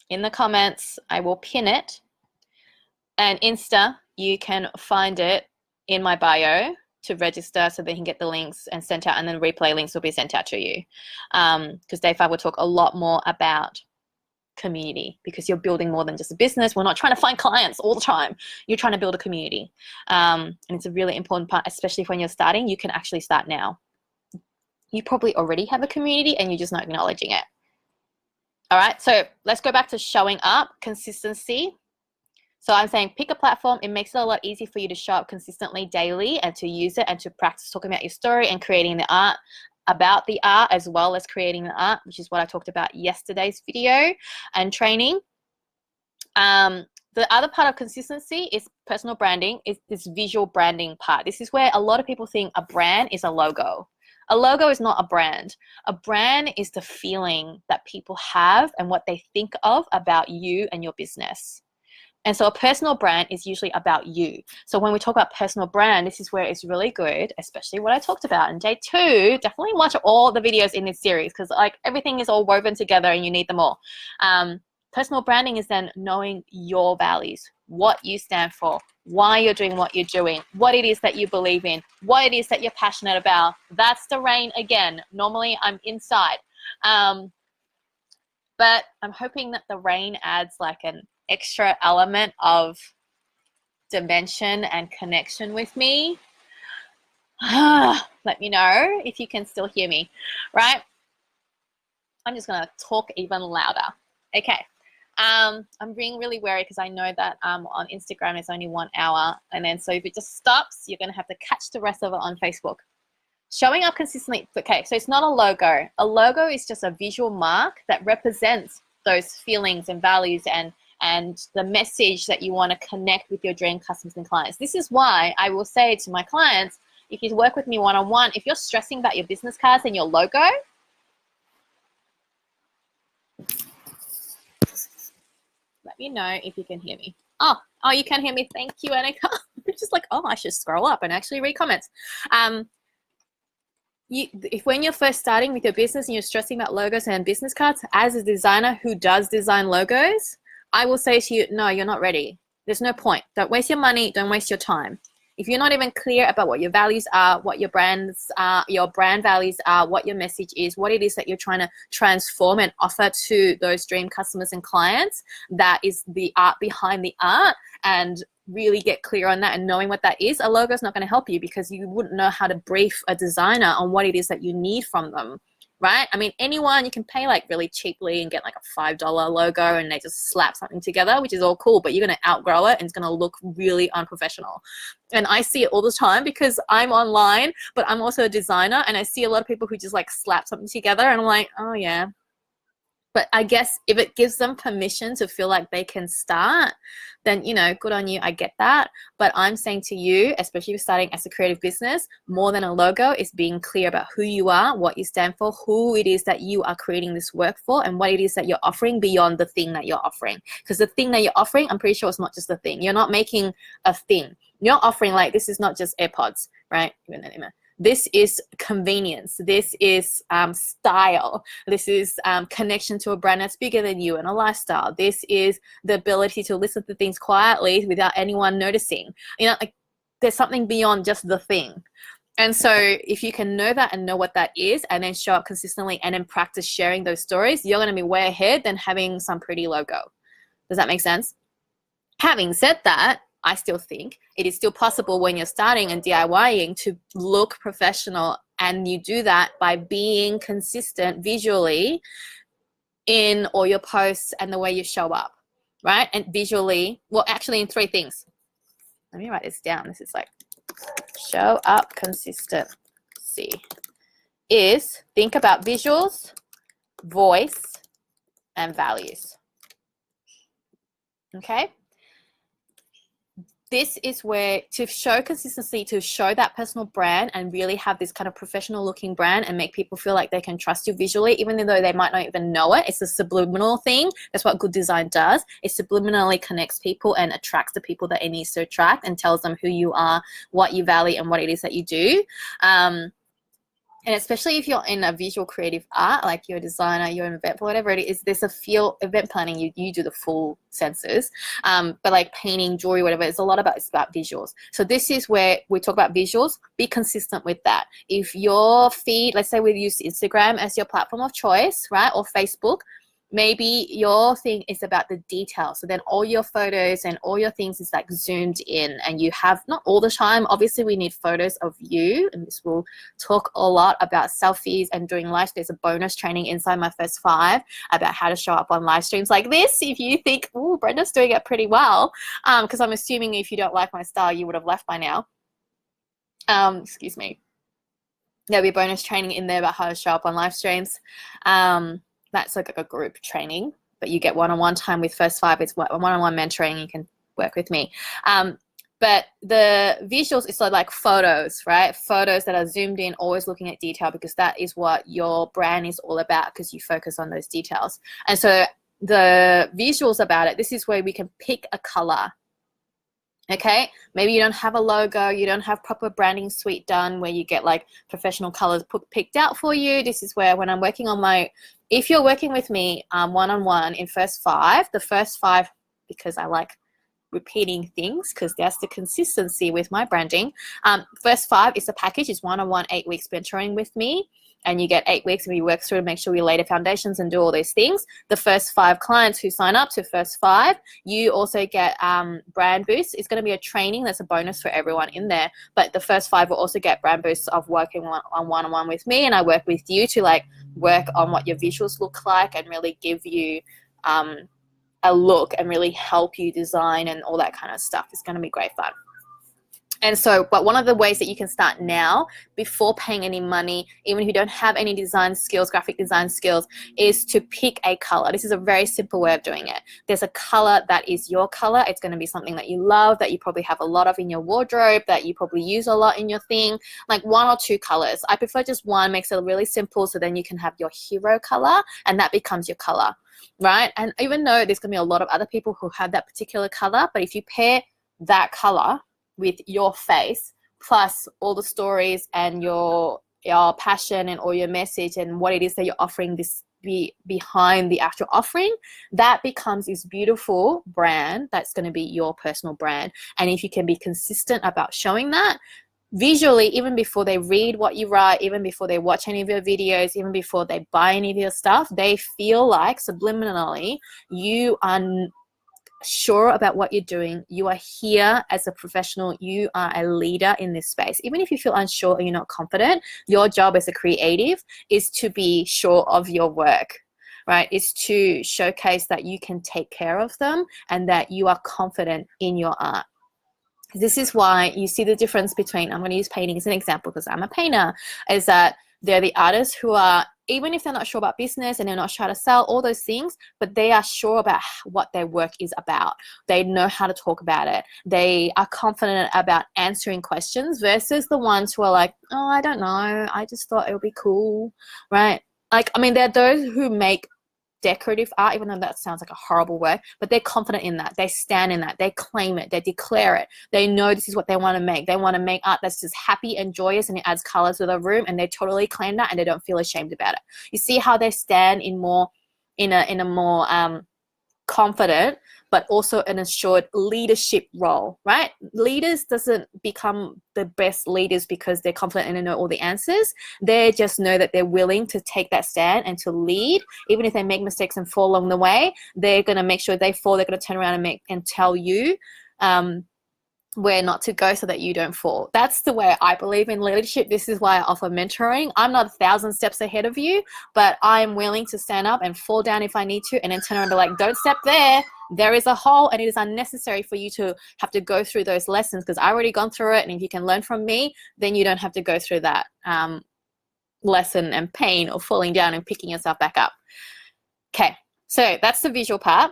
in the comments. I will pin it. And Insta, you can find it in my bio to register so they can get the links and sent out, and then replay links will be sent out to you. Because Day 5 will talk a lot more about community, because you're building more than just a business. We're not trying to find clients all the time. You're trying to build a community. And it's a really important part, especially when you're starting. You can actually start now. You probably already have a community and you're just not acknowledging it. All right, so let's go back to showing up, consistency. So I'm saying pick a platform. It makes it a lot easier for you to show up consistently daily and to use it and to practice talking about your story and creating the art, about the art, as well as creating the art, which is what I talked about yesterday's video and training. The other part of consistency is personal branding, is this visual branding part. This is where a lot of people think a brand is a logo. A logo is not a brand. A brand is the feeling that people have and what they think of about you and your business. And so a personal brand is usually about you. So when we talk about personal brand, this is where it's really good, especially what I talked about in day 2. Definitely watch all the videos in this series, because like everything is all woven together and you need them all. Personal branding is then knowing your values, what you stand for, why you're doing what you're doing, what it is that you believe in, what it is that you're passionate about. That's the rain again. Normally I'm inside. But I'm hoping that the rain adds like an extra element of dimension and connection with me. Let me know if you can still hear me, right? I'm just going to talk even louder. Okay. I'm being really wary because I know that on Instagram it's only 1 hour, and then so if it just stops, you're gonna have to catch the rest of it on Facebook. Showing up consistently. Okay, so it's not a logo. A logo is just a visual mark that represents those feelings and values and the message that you want to connect with your dream customers and clients. This is why I will say to my clients, if you work with me one-on-one, if you're stressing about your business cards and your logo, let me know if you can hear me. Oh, you can hear me. Thank you, Annika. I'm just like, I should scroll up and actually read comments. When you're first starting with your business and you're stressing about logos and business cards, as a designer who does design logos, I will say to you, no, you're not ready. There's no point. Don't waste your money. Don't waste your time. If you're not even clear about what your values are, what your brands are, your brand values are, what your message is, what it is that you're trying to transform and offer to those dream customers and clients, that is the art behind the art, and really get clear on that and knowing what that is, a logo is not going to help you because you wouldn't know how to brief a designer on what it is that you need from them, right? I mean, anyone, you can pay like really cheaply and get like a $5 logo and they just slap something together, which is all cool, but you're going to outgrow it and it's going to look really unprofessional. And I see it all the time because I'm online, but I'm also a designer, and I see a lot of people who just like slap something together and I'm like, oh yeah. But I guess if it gives them permission to feel like they can start, then, you know, good on you. I get that. But I'm saying to you, especially if you're starting as a creative business, more than a logo is being clear about who you are, what you stand for, who it is that you are creating this work for, and what it is that you're offering beyond the thing that you're offering. Because the thing that you're offering, I'm pretty sure it's not just a thing. You're not making a thing. You're offering, like, this is not just AirPods, right? This is convenience. This is style. This is connection to a brand that's bigger than you and a lifestyle. This is the ability to listen to things quietly without anyone noticing. You know, like, there's something beyond just the thing. And so if you can know that and know what that is and then show up consistently and then practice sharing those stories, you're going to be way ahead than having some pretty logo. Does that make sense? Having said that, I still think it is still possible when you're starting and DIYing to look professional, and you do that by being consistent visually in all your posts and the way you show up, right? And visually, well, actually in 3 things. Let me write this down. This is like show up consistency is think about visuals, voice, and values. Okay? This is where to show consistency, to show that personal brand and really have this kind of professional looking brand and make people feel like they can trust you visually, even though they might not even know it. It's a subliminal thing. That's what good design does. It subliminally connects people and attracts the people that it needs to attract and tells them who you are, what you value, and what it is that you do. And especially if you're in a visual creative art, like you're a designer, you're an event, whatever it is, there's a event planning, you do the full senses. But like painting, jewelry, whatever, it's about visuals. So this is where we talk about visuals. Be consistent with that. If your feed, let's say we use Instagram as your platform of choice, right? Or Facebook, maybe your thing is about the details. So then all your photos and all your things is like zoomed in, and you have, not all the time, obviously we need photos of you, and this will talk a lot about selfies and doing live. There's a bonus training inside my first 5 about how to show up on live streams like this. If you think, oh, Brenda's doing it pretty well, because I'm assuming if you don't like my style, you would have left by now. Excuse me. There'll be a bonus training in there about how to show up on live streams. That's like a group training, but you get one-on-one time with first 5. It's one-on-one mentoring. You can work with me. But the visuals is like photos, right? Photos that are zoomed in, always looking at detail, because that is what your brand is all about, because you focus on those details. And so the visuals about it, this is where we can pick a color. Okay, maybe you don't have a logo, you don't have proper branding suite done where you get like professional colors picked out for you. This is where when I'm working on if you're working with me one-on-one in first 5, the first 5, because I like repeating things because that's the consistency with my branding. First 5 is a package. It's one-on-one 8 weeks mentoring with me. And you get 8 weeks and we work through to make sure we lay the foundations and do all these things. The first 5 clients who sign up to first 5, you also get brand boosts. It's going to be a training that's a bonus for everyone in there. But the first 5 will also get brand boosts of working on one-on-one with me, and I work with you to like work on what your visuals look like and really give you a look and really help you design and all that kind of stuff. It's going to be great fun. And so, but one of the ways that you can start now, before paying any money, even if you don't have any design skills, graphic design skills, is to pick a color. This is a very simple way of doing it. There's a color that is your color. It's going to be something that you love, that you probably have a lot of in your wardrobe, that you probably use a lot in your thing, like 1 or 2 colors. I prefer just one, makes it really simple, so then you can have your hero color and that becomes your color, right? And even though there's going to be a lot of other people who have that particular color, but if you pair that color with your face plus all the stories and your passion and all your message and what it is that you're offering, this behind the actual offering, that becomes this beautiful brand that's going to be your personal brand. And if you can be consistent about showing that visually, even before they read what you write, even before they watch any of your videos, even before they buy any of your stuff, they feel like subliminally you are sure about what you're doing. You are here as a professional. You are a leader in this space. Even if you feel unsure or you're not confident, your job as a creative is to be sure of your work, right? Is to showcase that you can take care of them and that you are confident in your art. This is why you see the difference between, I'm going to use painting as an example because I'm a painter, is that they're the artists who are, even if they're not sure about business and they're not sure how to sell, all those things, but they are sure about what their work is about. They know how to talk about it. They are confident about answering questions versus the ones who are like, oh, I don't know, I just thought it would be cool, right? Like, I mean, there are those who make decorative art, even though that sounds like a horrible word, but they're confident in that. They stand in that. They claim it. They declare it. They know this is what they want to make. They want to make art that's just happy and joyous and it adds color to the room, and they totally claim that and they don't feel ashamed about it. You see how they stand in a more confident but also an assured leadership role, right? Leaders doesn't become the best leaders because they're confident and they know all the answers. They just know that they're willing to take that stand and to lead. Even if they make mistakes and fall along the way, they're going to make sure they fall. They're going to turn around and tell you where not to go so that you don't fall. That's the way I believe in leadership. This is why I offer mentoring. I'm not 1,000 steps ahead of you, but I'm willing to stand up and fall down if I need to, and then turn around and be like, don't step there. There is a hole, and it is unnecessary for you to have to go through those lessons because I've already gone through it, and if you can learn from me, then you don't have to go through that lesson and pain of falling down and picking yourself back up. Okay, so that's the visual part.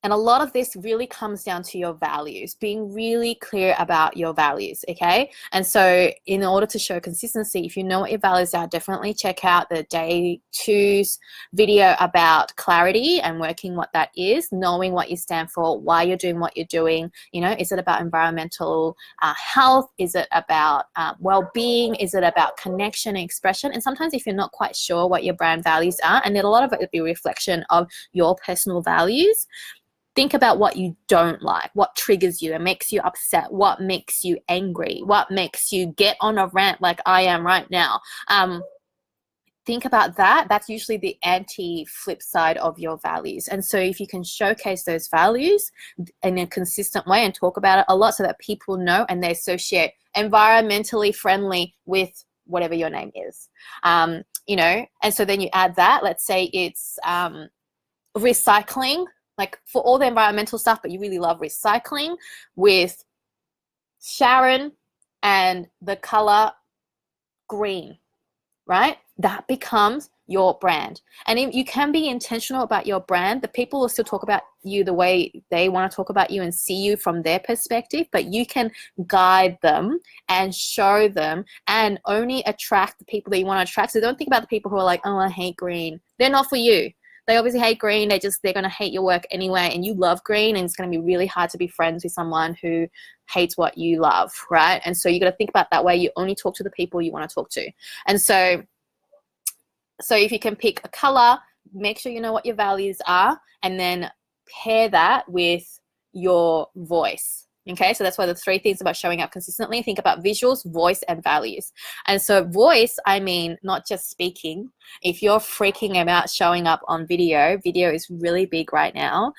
And a lot of this really comes down to your values, being really clear about your values, okay? And so in order to show consistency, if you know what your values are, definitely check out the day 2's video about clarity and working what that is, knowing what you stand for, why you're doing what you're doing. You know, is it about environmental health? Is it about well-being? Is it about connection and expression? And sometimes if you're not quite sure what your brand values are, and then a lot of it would be a reflection of your personal values, think about what you don't like, what triggers you and makes you upset, what makes you angry, what makes you get on a rant like I am right now. Think about that. That's usually the anti-flip side of your values. And so if you can showcase those values in a consistent way and talk about it a lot so that people know and they associate environmentally friendly with whatever your name is, you know, and so then you add that, let's say it's recycling, like for all the environmental stuff, but you really love recycling, with Sharon and the color green, right? That becomes your brand. And if you can be intentional about your brand, the people will still talk about you the way they want to talk about you and see you from their perspective, but you can guide them and show them and only attract the people that you want to attract. So don't think about the people who are like, oh, I hate green. They're not for you. They obviously hate green. They're going to hate your work anyway, and you love green, and it's going to be really hard to be friends with someone who hates what you love, right? And so you got to think about that way. You only talk to the people you want to talk to. And so if you can pick a color, make sure you know what your values are, and then pair that with your voice. Okay, so that's why the 3 things about showing up consistently. Think about visuals, voice, and values. And so voice, I mean, not just speaking. If you're freaking about showing up on video is really big right now.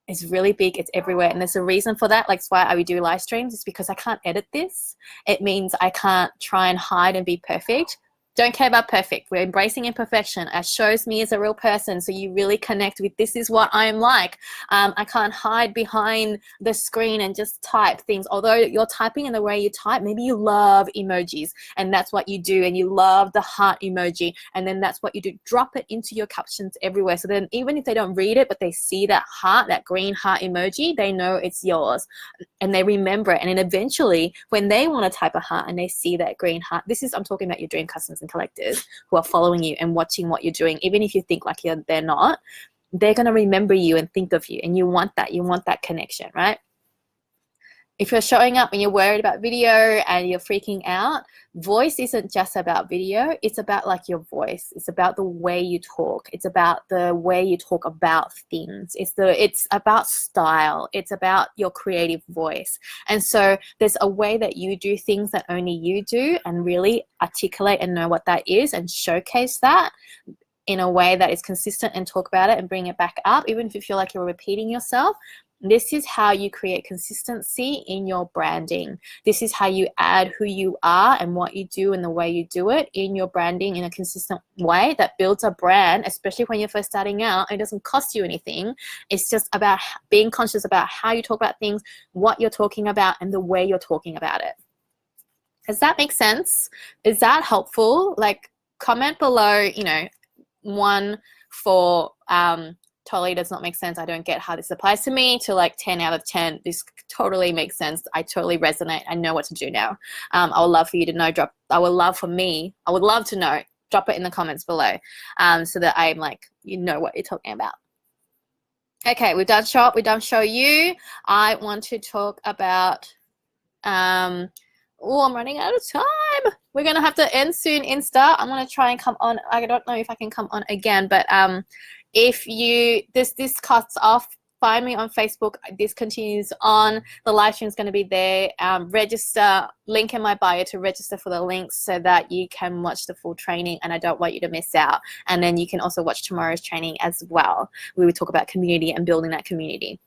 It's really big. It's everywhere. And there's a reason for that. Like, that's why I do live streams. It's because I can't edit this. It means I can't try and hide and be perfect. Don't care about perfect. We're embracing imperfection. It shows me as a real person. So you really connect with, this is what I'm like. I can't hide behind the screen and just type things. Although you're typing in the way you type, maybe you love emojis and that's what you do, and you love the heart emoji, and then that's what you do. Drop it into your captions everywhere. So then even if they don't read it, but they see that heart, that green heart emoji, they know it's yours and they remember it. And then eventually when they want to type a heart and they see that green heart, I'm talking about your dream customers and collectors who are following you and watching what you're doing. Even if you think like they're not, they're going to remember you and think of you, and you want that connection, right? If you're showing up and you're worried about video and you're freaking out, voice isn't just about video. It's about like your voice. It's about the way you talk. It's about the way you talk about things. It's about style. It's about your creative voice. And so there's a way that you do things that only you do, and really articulate and know what that is and showcase that in a way that is consistent and talk about it and bring it back up, even if you feel like you're repeating yourself. This is how you create consistency in your branding. This is how you add who you are and what you do and the way you do it in your branding in a consistent way that builds a brand, especially when you're first starting out. It doesn't cost you anything. It's just about being conscious about how you talk about things, what you're talking about, and the way you're talking about it. Does that make sense? Is that helpful? Like, comment below, one for totally does not make sense, I don't get how this applies to me, to like 10 out of 10, this totally makes sense, I totally resonate, I know what to do now. I would love for you to know, I would love to know, drop it in the comments below, so that I'm like, you know what you're talking about. Okay, we've done shop, we've done show you. I want to talk about, I'm running out of time. We're going to have to end soon, Insta. I'm going to try and come on. I don't know if I can come on again, but if this cuts off, find me on Facebook. This continues on. The live stream is going to be there. Register, link in my bio to register for the links so that you can watch the full training, and I don't want you to miss out. And then you can also watch tomorrow's training as well. We will talk about community and building that community.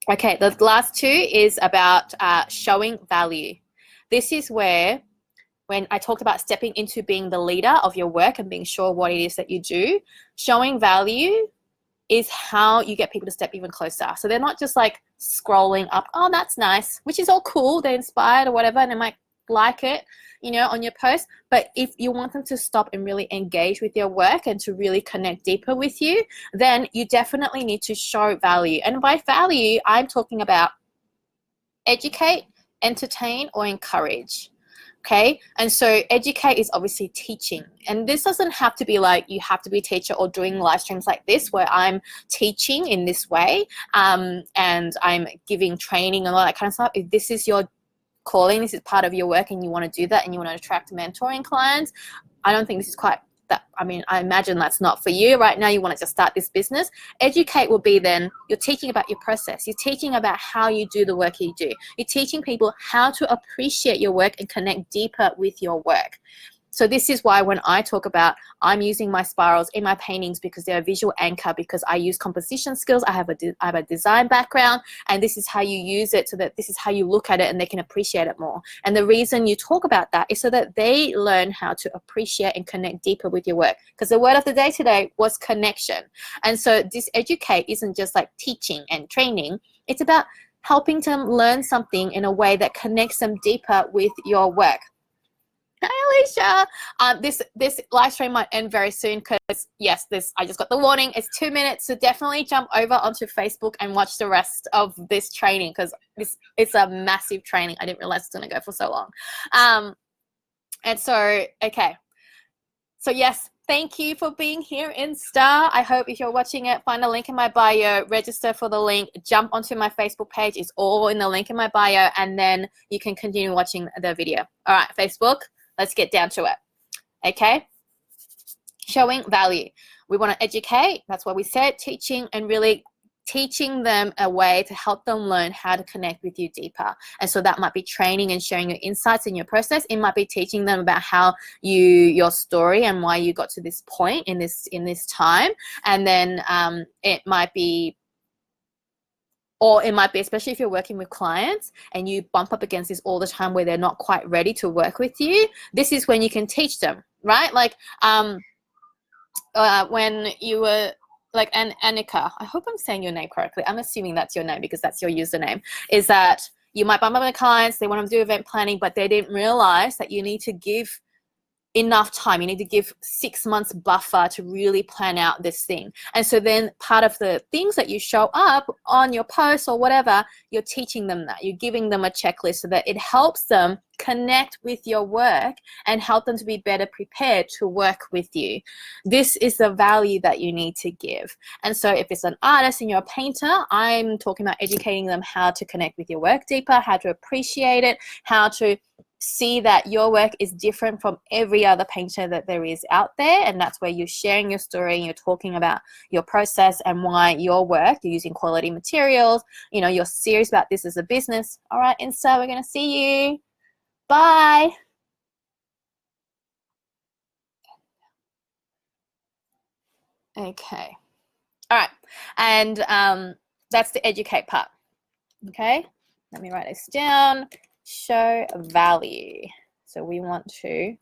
Okay, the last two is about showing value. This is where, when I talked about stepping into being the leader of your work and being sure what it is that you do, showing value is how you get people to step even closer. So they're not just like scrolling up, oh, that's nice, which is all cool, they're inspired or whatever, and they might like it, on your post. But if you want them to stop and really engage with your work and to really connect deeper with you, then you definitely need to show value. And by value, I'm talking about educate, entertain, or encourage. Okay, and so educate is obviously teaching, and this doesn't have to be like you have to be a teacher or doing live streams like this where I'm teaching in this way, and I'm giving training and all that kind of stuff. If this is your calling, this is part of your work, and you want to do that and you want to attract mentoring clients, I don't think this is quite that. I mean, I imagine that's not for you right now. You want to just start this business. Educate will be then you're teaching about your process. You're teaching about how you do the work you do. You're teaching people how to appreciate your work and connect deeper with your work. So this is why when I talk about I'm using my spirals in my paintings because they're a visual anchor, because I use composition skills, I have a design background, and this is how you use it, so that this is how you look at it and they can appreciate it more. And the reason you talk about that is so that they learn how to appreciate and connect deeper with your work, because the word of the day today was connection. And so this educate isn't just like teaching and training, it's about helping them learn something in a way that connects them deeper with your work. Hi, Alicia. This live stream might end very soon because, yes, I just got the warning. It's 2 minutes, so definitely jump over onto Facebook and watch the rest of this training, because it's a massive training. I didn't realize it's going to go for so long. And so, okay. So, yes, thank you for being here, Insta. I hope if you're watching it, find the link in my bio, register for the link, jump onto my Facebook page. It's all in the link in my bio, and then you can continue watching the video. All right, Facebook. Let's get down to it. Okay, showing value. We want to educate. That's what we said, teaching, and really teaching them a way to help them learn how to connect with you deeper. And so that might be training and sharing your insights in your process. It might be teaching them about how your story and why you got to this point in this time. And then it might be, or it might be, especially if you're working with clients and you bump up against this all the time where they're not quite ready to work with you, this is when you can teach them, right? Like when you were like Annika, I hope I'm saying your name correctly. I'm assuming that's your name because that's your username. Is that you might bump up with clients, they want to do event planning, but they didn't realize that you need to give enough time. You need to give 6 months buffer to really plan out this thing. And so then part of the things that you show up on your posts or whatever, you're teaching them that. You're giving them a checklist so that it helps them connect with your work and help them to be better prepared to work with you. This is the value that you need to give. And so if it's an artist and you're a painter, I'm talking about educating them how to connect with your work deeper, how to appreciate it, how to see that your work is different from every other painter that there is out there. And that's where you're sharing your story and you're talking about your process and why your work, you're using quality materials, you know, you're serious about this as a business. All right, Insta, we're going to see you. Bye. Okay. All right. And that's the educate part. Okay. Let me write this down. Show value. So we want to,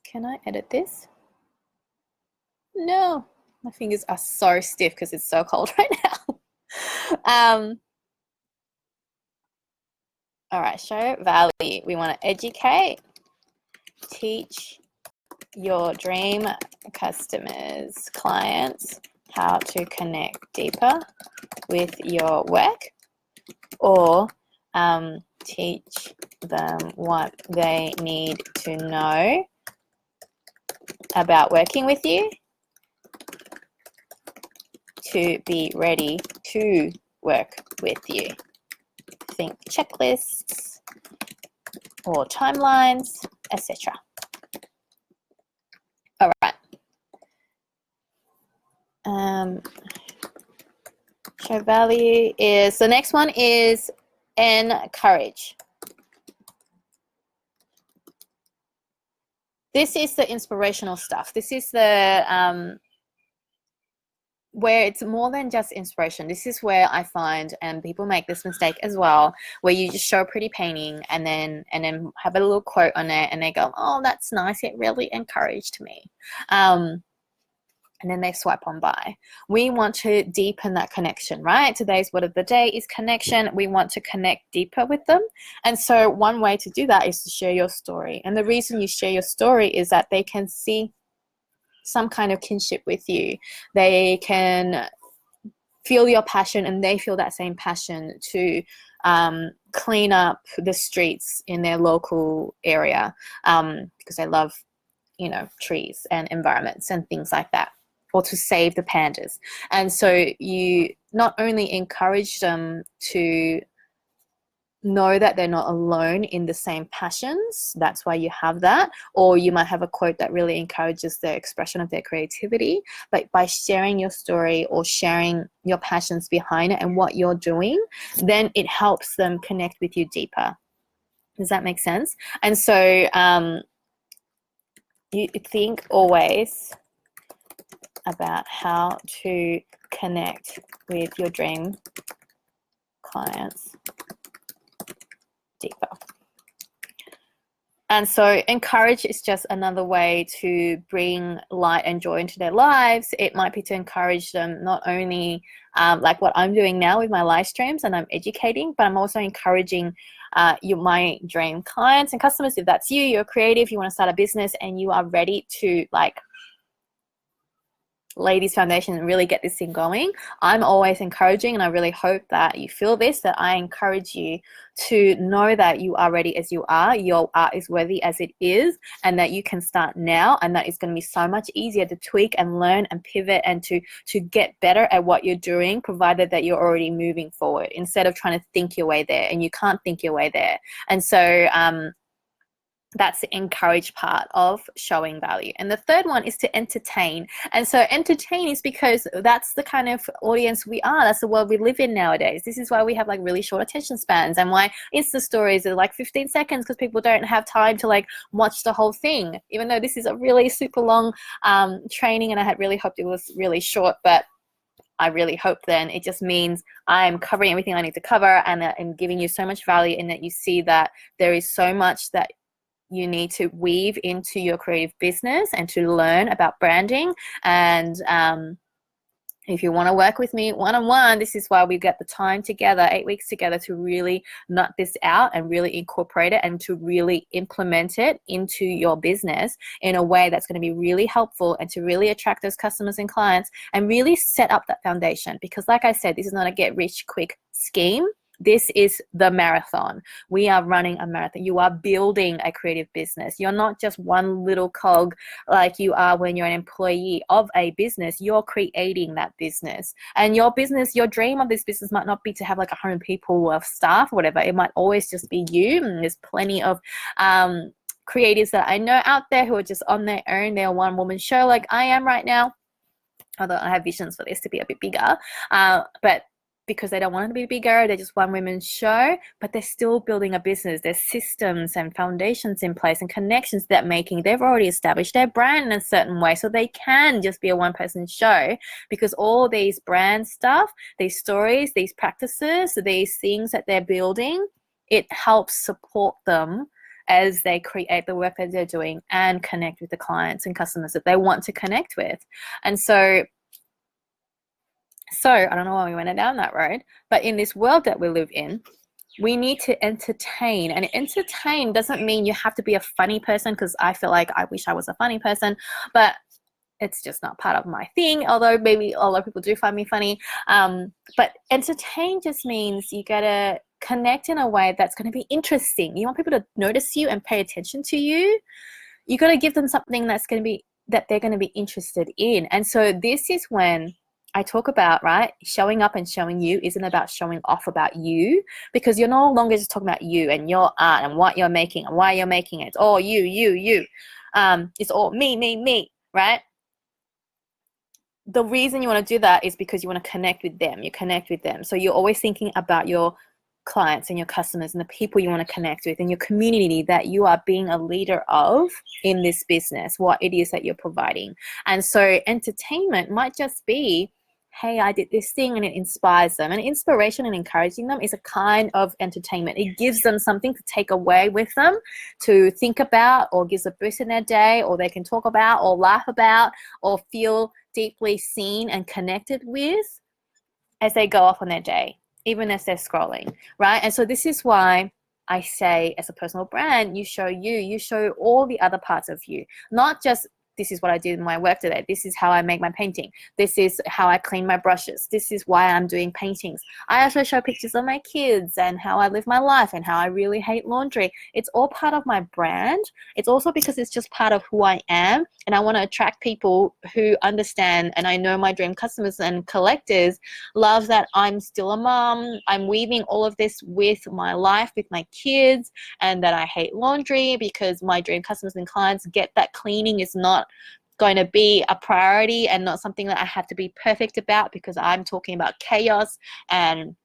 can I edit this? No, my fingers are so stiff because it's so cold right now. All right, show value. We want to educate, teach your dream customers, clients, how to connect deeper with your work, or teach them what they need to know about working with you to be ready to work with you. Think checklists or timelines, etc. All right. Show value is, the next one is encourage. This is the inspirational stuff. This is the where it's more than just inspiration. This is where I find, and people make this mistake as well, where you just show a pretty painting and then have a little quote on it and they go, oh, that's nice, it really encouraged me. And then they swipe on by. We want to deepen that connection, right? Today's word of the day is connection. We want to connect deeper with them. And so one way to do that is to share your story. And the reason you share your story is that they can see some kind of kinship with you. They can feel your passion and they feel that same passion to clean up the streets in their local area because they love, you know, trees and environments and things like that, or to save the pandas. And so you not only encourage them to know that they're not alone in the same passions, that's why you have that, or you might have a quote that really encourages the expression of their creativity, but by sharing your story or sharing your passions behind it and what you're doing, then it helps them connect with you deeper. Does that make sense? And so you think always about how to connect with your dream clients deeper. And so encourage is just another way to bring light and joy into their lives. It might be to encourage them not only like what I'm doing now with my live streams and I'm educating, but I'm also encouraging my dream clients and customers. If that's you, you're creative, you want to start a business and you are ready to like lay this foundation and really get this thing going, I'm always encouraging, and I really hope that you feel this, that I encourage you to know that you are ready as you are, your art is worthy as it is, and that you can start now, and that is going to be so much easier to tweak and learn and pivot and to get better at what you're doing, provided that you're already moving forward instead of trying to think your way there, and you can't think your way there. And so that's the encourage part of showing value. And the third one is to entertain. And so entertain is because that's the kind of audience we are. That's the world we live in nowadays. This is why we have like really short attention spans and why Insta stories are like 15 seconds, because people don't have time to like watch the whole thing. Even though this is a really super long training and I had really hoped it was really short, but I really hope then it just means I'm covering everything I need to cover, and that I'm giving you so much value, and that you see that there is so much that you need to weave into your creative business and to learn about branding. And if you want to work with me one-on-one, this is why we get the time together, 8 weeks together, to really nut this out and really incorporate it and to really implement it into your business in a way that's going to be really helpful and to really attract those customers and clients and really set up that foundation. Because like I said, this is not a get rich quick scheme. This is the marathon. We are running a marathon. You are building a creative business. You're not just one little cog like you are when you're an employee of a business. You're creating that business. And your business, your dream of this business might not be to have like 100 people of staff or whatever. It might always just be you. And there's plenty of creatives that I know out there who are just on their own. They're a one-woman show like I am right now. Although I have visions for this to be a bit bigger. But because they don't want it to be bigger, they're just one women show, but they're still building a business. There's systems and foundations in place and connections that making. They've already established their brand in a certain way, so they can just be a one-person show, because all these brand stuff, these stories, these practices, these things that they're building, it helps support them as they create the work that they're doing and connect with the clients and customers that they want to connect with. And so I don't know why we went down that road, but in this world that we live in, we need to entertain. And entertain doesn't mean you have to be a funny person, because I feel like I wish I was a funny person, but it's just not part of my thing, although maybe a lot of people do find me funny. But entertain just means you gotta connect in a way that's going to be interesting. You want people to notice you and pay attention to you. You got to give them something that they're going to be interested in. And so this is when I talk about, right, showing up and showing you isn't about showing off about you, because you're no longer just talking about you and your art and what you're making and why you're making it. It's all you. It's all me, right? The reason you want to do that is because you want to connect with them. You connect with them. So you're always thinking about your clients and your customers and the people you want to connect with and your community that you are being a leader of in this business, what it is that you're providing. And so entertainment might just be, hey, I did this thing, and it inspires them. And inspiration and encouraging them is a kind of entertainment. It gives them something to take away with them, to think about, or gives a boost in their day, or they can talk about or laugh about or feel deeply seen and connected with as they go off on their day, even as they're scrolling, right? And so this is why I say, as a personal brand, you show all the other parts of you, not just this is what I did in my work today. This is how I make my painting. This is how I clean my brushes. This is why I'm doing paintings. I also show pictures of my kids and how I live my life and how I really hate laundry. It's all part of my brand. It's also because it's just part of who I am, and I want to attract people who understand, and I know my dream customers and collectors love that I'm still a mom. I'm weaving all of this with my life, with my kids, and that I hate laundry, because my dream customers and clients get that cleaning is not going to be a priority and not something that I have to be perfect about, because I'm talking about chaos and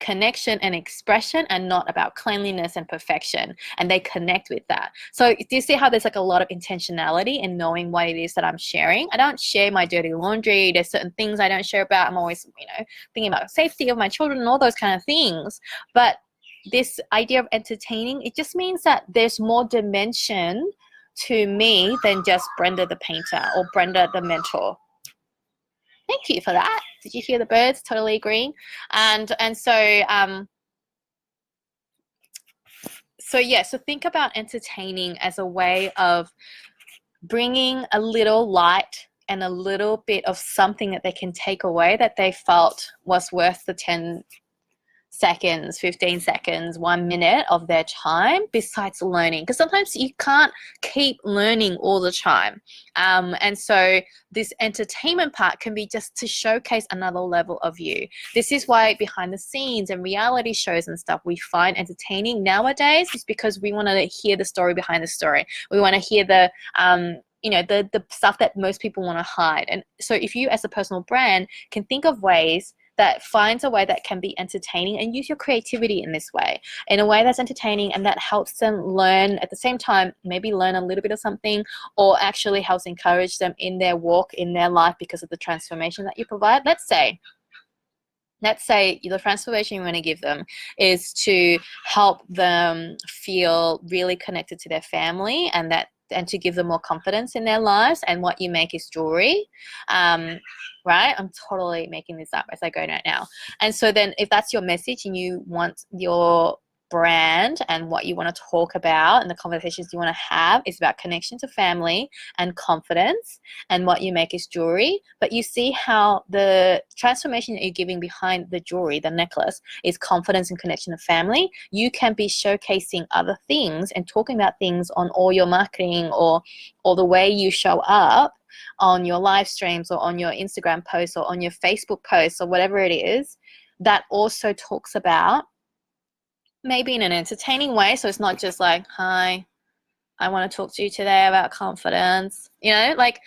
connection and expression, and not about cleanliness and perfection, and they connect with that. So do you see how there's like a lot of intentionality in knowing what it is that I'm sharing? I don't share my dirty laundry. There's certain things I don't share about. I'm always, thinking about safety of my children and all those kind of things. But this idea of entertaining, it just means that there's more dimension to me than just Brenda the painter or Brenda the mentor. Thank you for that. Did you hear the birds? Totally agreeing. And so so think about entertaining as a way of bringing a little light and a little bit of something that they can take away that they felt was worth the 10 seconds, 15 seconds, 1 minute of their time, besides learning, because sometimes you can't keep learning all the time. And so this entertainment part can be just to showcase another level of you. This is why behind the scenes and reality shows and stuff we find entertaining nowadays, is because we want to hear the story behind the story. We want to hear the the stuff that most people want to hide. And so if you as a personal brand can think of ways that finds a way that can be entertaining, and use your creativity in this way, in a way that's entertaining and that helps them learn at the same time, maybe learn a little bit of something, or actually helps encourage them in their walk, in their life, because of the transformation that you provide. Let's say the transformation you want to give them is to help them feel really connected to their family, and to give them more confidence in their lives. And what you make is jewelry, right? I'm totally making this up as I go right now. And so then if that's your message and you want your brand and what you want to talk about and the conversations you want to have is about connection to family and confidence, and what you make is jewelry, but you see how the transformation that you're giving behind the jewelry, the necklace, is confidence and connection to family, you can be showcasing other things and talking about things on all your marketing, or the way you show up on your live streams, or on your Instagram posts, or on your Facebook posts, or whatever it is, that also talks about, maybe in an entertaining way. So it's not just like, hi, I want to talk to you today about confidence, like,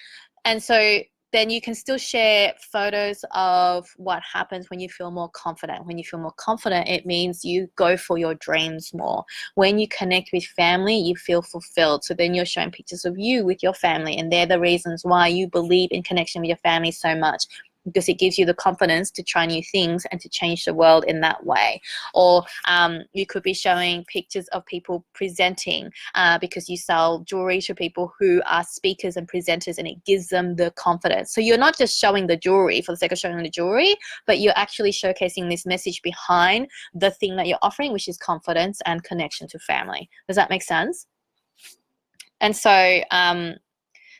and so then you can still share photos of what happens when you feel more confident. When you feel more confident, it means you go for your dreams more. When you connect with family, you feel fulfilled. So then you're showing pictures of you with your family, and they're the reasons why you believe in connection with your family so much, because it gives you the confidence to try new things and to change the world in that way. Or you could be showing pictures of people presenting, because you sell jewelry to people who are speakers and presenters, and it gives them the confidence. So you're not just showing the jewelry for the sake of showing the jewelry, but you're actually showcasing this message behind the thing that you're offering, which is confidence and connection to family. Does that make sense? And so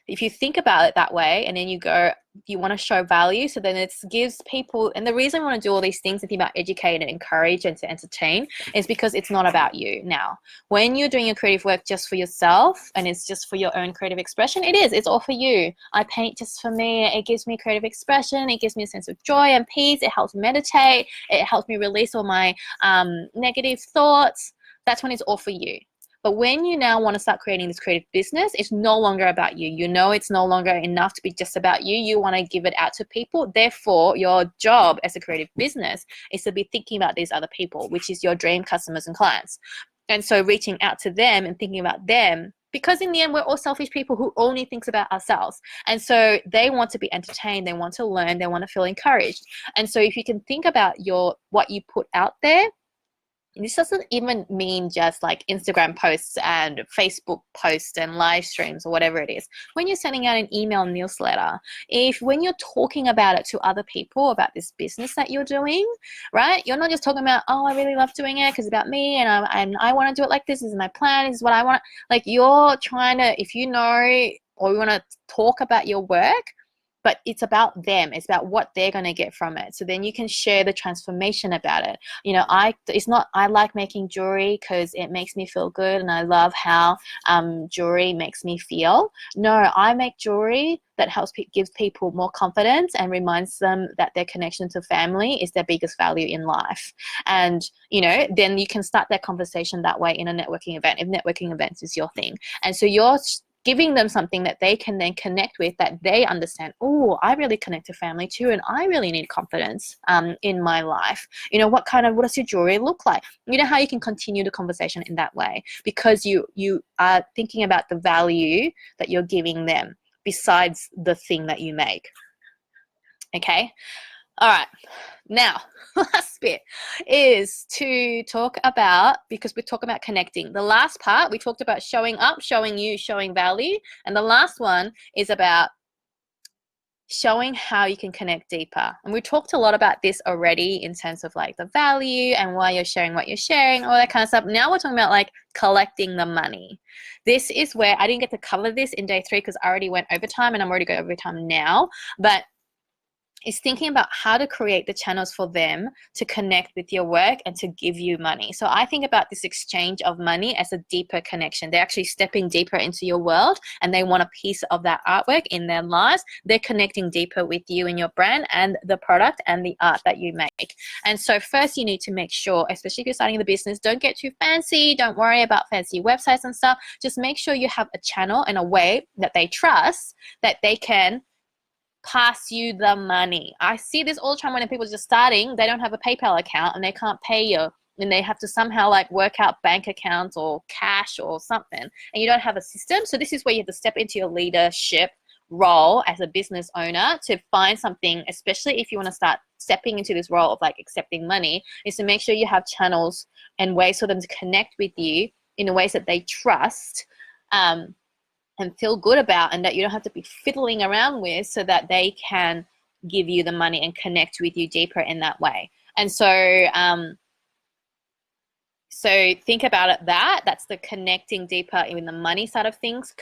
if you think about it that way, and then you want to show value, so then it gives people, and the reason I want to do all these things and think about educate and encourage and to entertain is because it's not about you. Now, when you're doing your creative work just for yourself and it's just for your own creative expression, it's all for you. I paint just for me. It gives me creative expression. It gives me a sense of joy and peace. It helps me meditate. It helps me release all my negative thoughts. That's when it's all for you. But when you now want to start creating this creative business, it's no longer about you. It's no longer enough to be just about you. You want to give it out to people. Therefore, your job as a creative business is to be thinking about these other people, which is your dream customers and clients. And so reaching out to them and thinking about them, because in the end, we're all selfish people who only thinks about ourselves. And so they want to be entertained. They want to learn. They want to feel encouraged. And so if you can think about what you put out there, this doesn't even mean just like Instagram posts and Facebook posts and live streams or whatever it is. When you're sending out an email newsletter, when you're talking about it to other people about this business that you're doing, right? You're not just talking about, oh, I really love doing it because it's about me and I want to do it like this. This is my plan. This is what I want. Like, you're trying to, if you know, or you want to talk about your work, but it's about them. It's about what they're going to get from it. So then you can share the transformation about it. I like making jewelry because it makes me feel good, and I love how jewelry makes me feel. No, I make jewelry that gives people more confidence and reminds them that their connection to family is their biggest value in life. And, then you can start that conversation that way in a networking event, if networking events is your thing. And so you're giving them something that they can then connect with, that they understand, oh, I really connect to family too, and I really need confidence in my life. What does your jewelry look like? How you can continue the conversation in that way, because you are thinking about the value that you're giving them besides the thing that you make. Okay? All right. Now, last bit is to talk about, because we talk about connecting. The last part, we talked about showing up, showing you, showing value. And the last one is about showing how you can connect deeper. And we talked a lot about this already in terms of like the value and why you're sharing what you're sharing, all that kind of stuff. Now we're talking about like collecting the money. This is where I didn't get to cover this in day 3 because I already went overtime, and I'm already going overtime now. But is thinking about how to create the channels for them to connect with your work and to give you money. So I think about this exchange of money as a deeper connection. They're actually stepping deeper into your world, and they want a piece of that artwork in their lives. They're connecting deeper with you and your brand and the product and the art that you make. And so first you need to make sure, especially if you're starting the business, don't get too fancy. Don't worry about fancy websites and stuff. Just make sure you have a channel and a way that they trust, that they can pass you the money. I see this all the time when people are just starting, they don't have a PayPal account and they can't pay you, and they have to somehow like work out bank accounts or cash or something, and you don't have a system. So this is where you have to step into your leadership role as a business owner to find something, especially if you want to start stepping into this role of like accepting money, is to make sure you have channels and ways for them to connect with you in the ways that they trust, and feel good about, and that you don't have to be fiddling around with, so that they can give you the money and connect with you deeper in that way. And so so think about it that's the connecting deeper in the money side of things,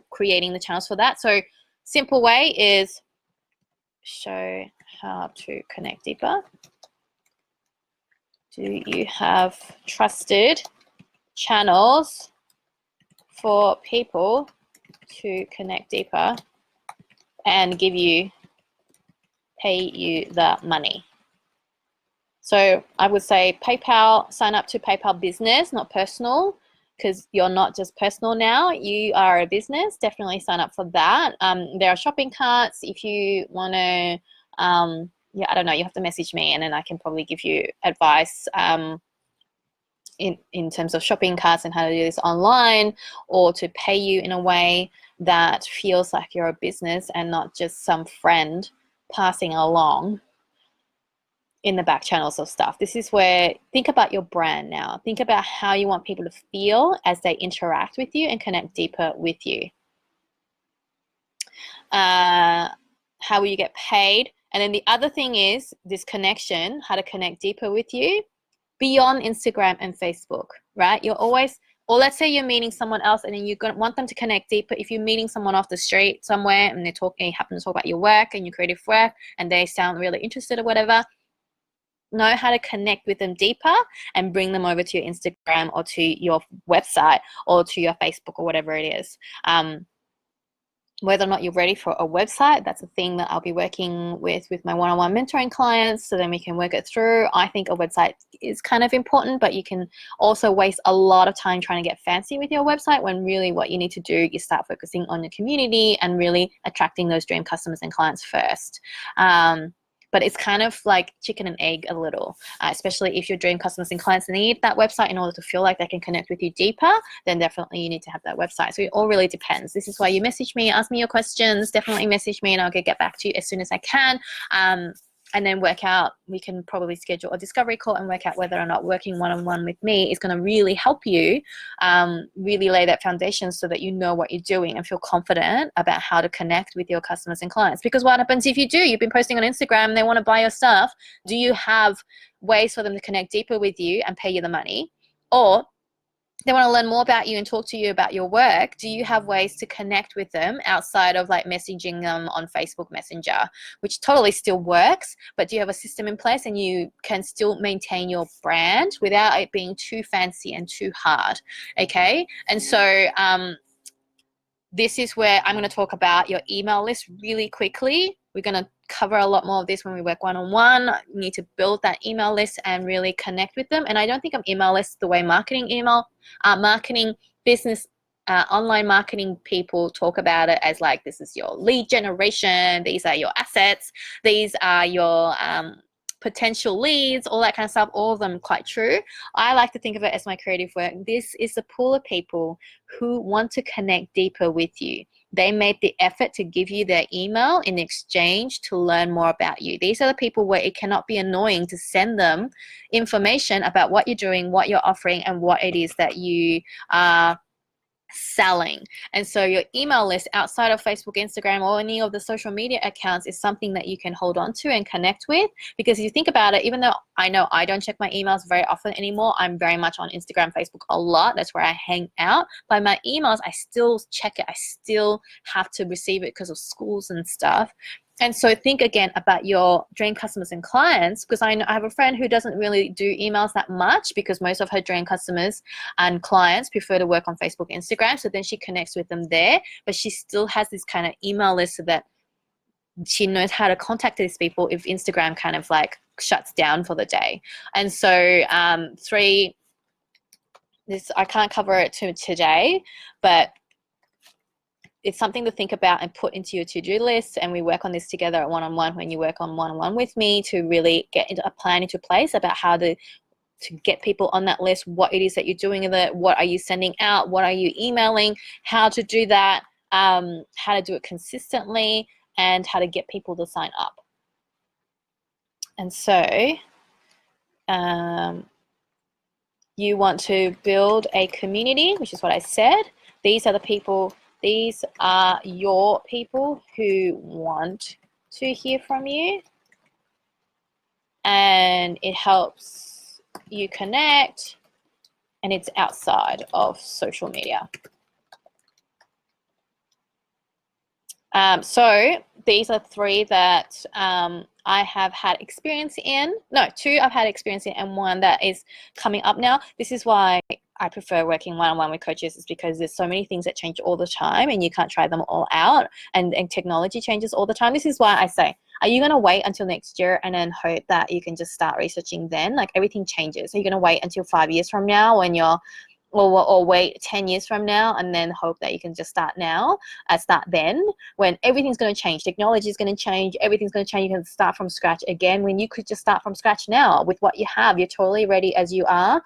creating the channels for that. So simple way is show how to connect deeper. Do you have trusted channels for people to connect deeper and pay you the money? So I would say PayPal, sign up to PayPal Business, not personal, because you're not just personal now, you are a business. Definitely sign up for that. There are shopping carts if you want to, yeah, I don't know, you have to message me and then I can probably give you advice in terms of shopping carts and how to do this online, or to pay you in a way that feels like you're a business and not just some friend passing along in the back channels of stuff. This is where, think about your brand now. Think about how you want people to feel as they interact with you and connect deeper with you. How will you get paid? And then the other thing is this connection, how to connect deeper with you beyond Instagram and Facebook, right? You're always, or let's say you're meeting someone else and then you're going to want them to connect deeper. If you're meeting someone off the street somewhere and you happen to talk about your work and your creative work and they sound really interested or whatever, know how to connect with them deeper and bring them over to your Instagram or to your website or to your Facebook or whatever it is. Whether or not you're ready for a website, that's a thing that I'll be working with my one-on-one mentoring clients, so then we can work it through. I think a website is kind of important, but you can also waste a lot of time trying to get fancy with your website, when really what you need to do is start focusing on your community and really attracting those dream customers and clients first. But it's kind of like chicken and egg a little, especially if your dream customers and clients need that website in order to feel like they can connect with you deeper, then definitely you need to have that website. So it all really depends. This is why you message me, ask me your questions, definitely message me and I'll get back to you as soon as I can. And then work out, we can probably schedule a discovery call and work out whether or not working one-on-one with me is going to really help you really lay that foundation so that you know what you're doing and feel confident about how to connect with your customers and clients. Because what happens if you've been posting on Instagram and they want to buy your stuff, do you have ways for them to connect deeper with you and pay you the money? Or they want to learn more about you and talk to you about your work, do you have ways to connect with them outside of like messaging them on Facebook Messenger, which totally still works, but do you have a system in place and you can still maintain your brand without it being too fancy and too hard? Okay. And so this is where I'm going to talk about your email list really quickly. We're going to cover a lot more of this when we work one-on-one. You need to build that email list and really connect with them. And I don't think I'm email list the way marketing business, online marketing people talk about it, as like, this is your lead generation, these are your assets, these are your potential leads, all that kind of stuff, all of them quite true. I like to think of it as my creative work. This is the pool of people who want to connect deeper with you. They made the effort to give you their email in exchange to learn more about you. These are the people where it cannot be annoying to send them information about what you're doing, what you're offering, and what it is that you are selling. And so your email list outside of Facebook, Instagram, or any of the social media accounts is something that you can hold on to and connect with. Because if you think about it, even though I know I don't check my emails very often anymore, I'm very much on Instagram, Facebook a lot. That's where I hang out. By my emails, I still check it. I still have to receive it because of schools and stuff. And so think again about your dream customers and clients, because I have a friend who doesn't really do emails that much because most of her dream customers and clients prefer to work on Facebook, Instagram. So then she connects with them there, but she still has this kind of email list so that she knows how to contact these people if Instagram kind of like shuts down for the day. And so this, I can't cover it today, but it's something to think about and put into your to-do list. And we work on this together at one-on-one when you work on one-on-one with me to really get into a plan into place about how to get people on that list, what it is that you're doing with it, what are you sending out, what are you emailing, how to do that, how to do it consistently, and how to get people to sign up. And so you want to build a community, which is what I said. These are the people, these are your people who want to hear from you. And it helps you connect, and it's outside of social media. So these are 3 that I have had experience in. No, 2 I've had experience in, and 1 that is coming up now. This is why I prefer working one-on-one with coaches, is because there's so many things that change all the time and you can't try them all out, and technology changes all the time. This is why I say, are you going to wait until next year and then hope that you can just start researching then? Like, everything changes. Are you going to wait until 5 years from now when you're, or wait 10 years from now and then hope that you can just start now, start then, when everything's going to change, technology is going to change, everything's going to change. You can start from scratch again when you could just start from scratch now with what you have. You're totally ready as you are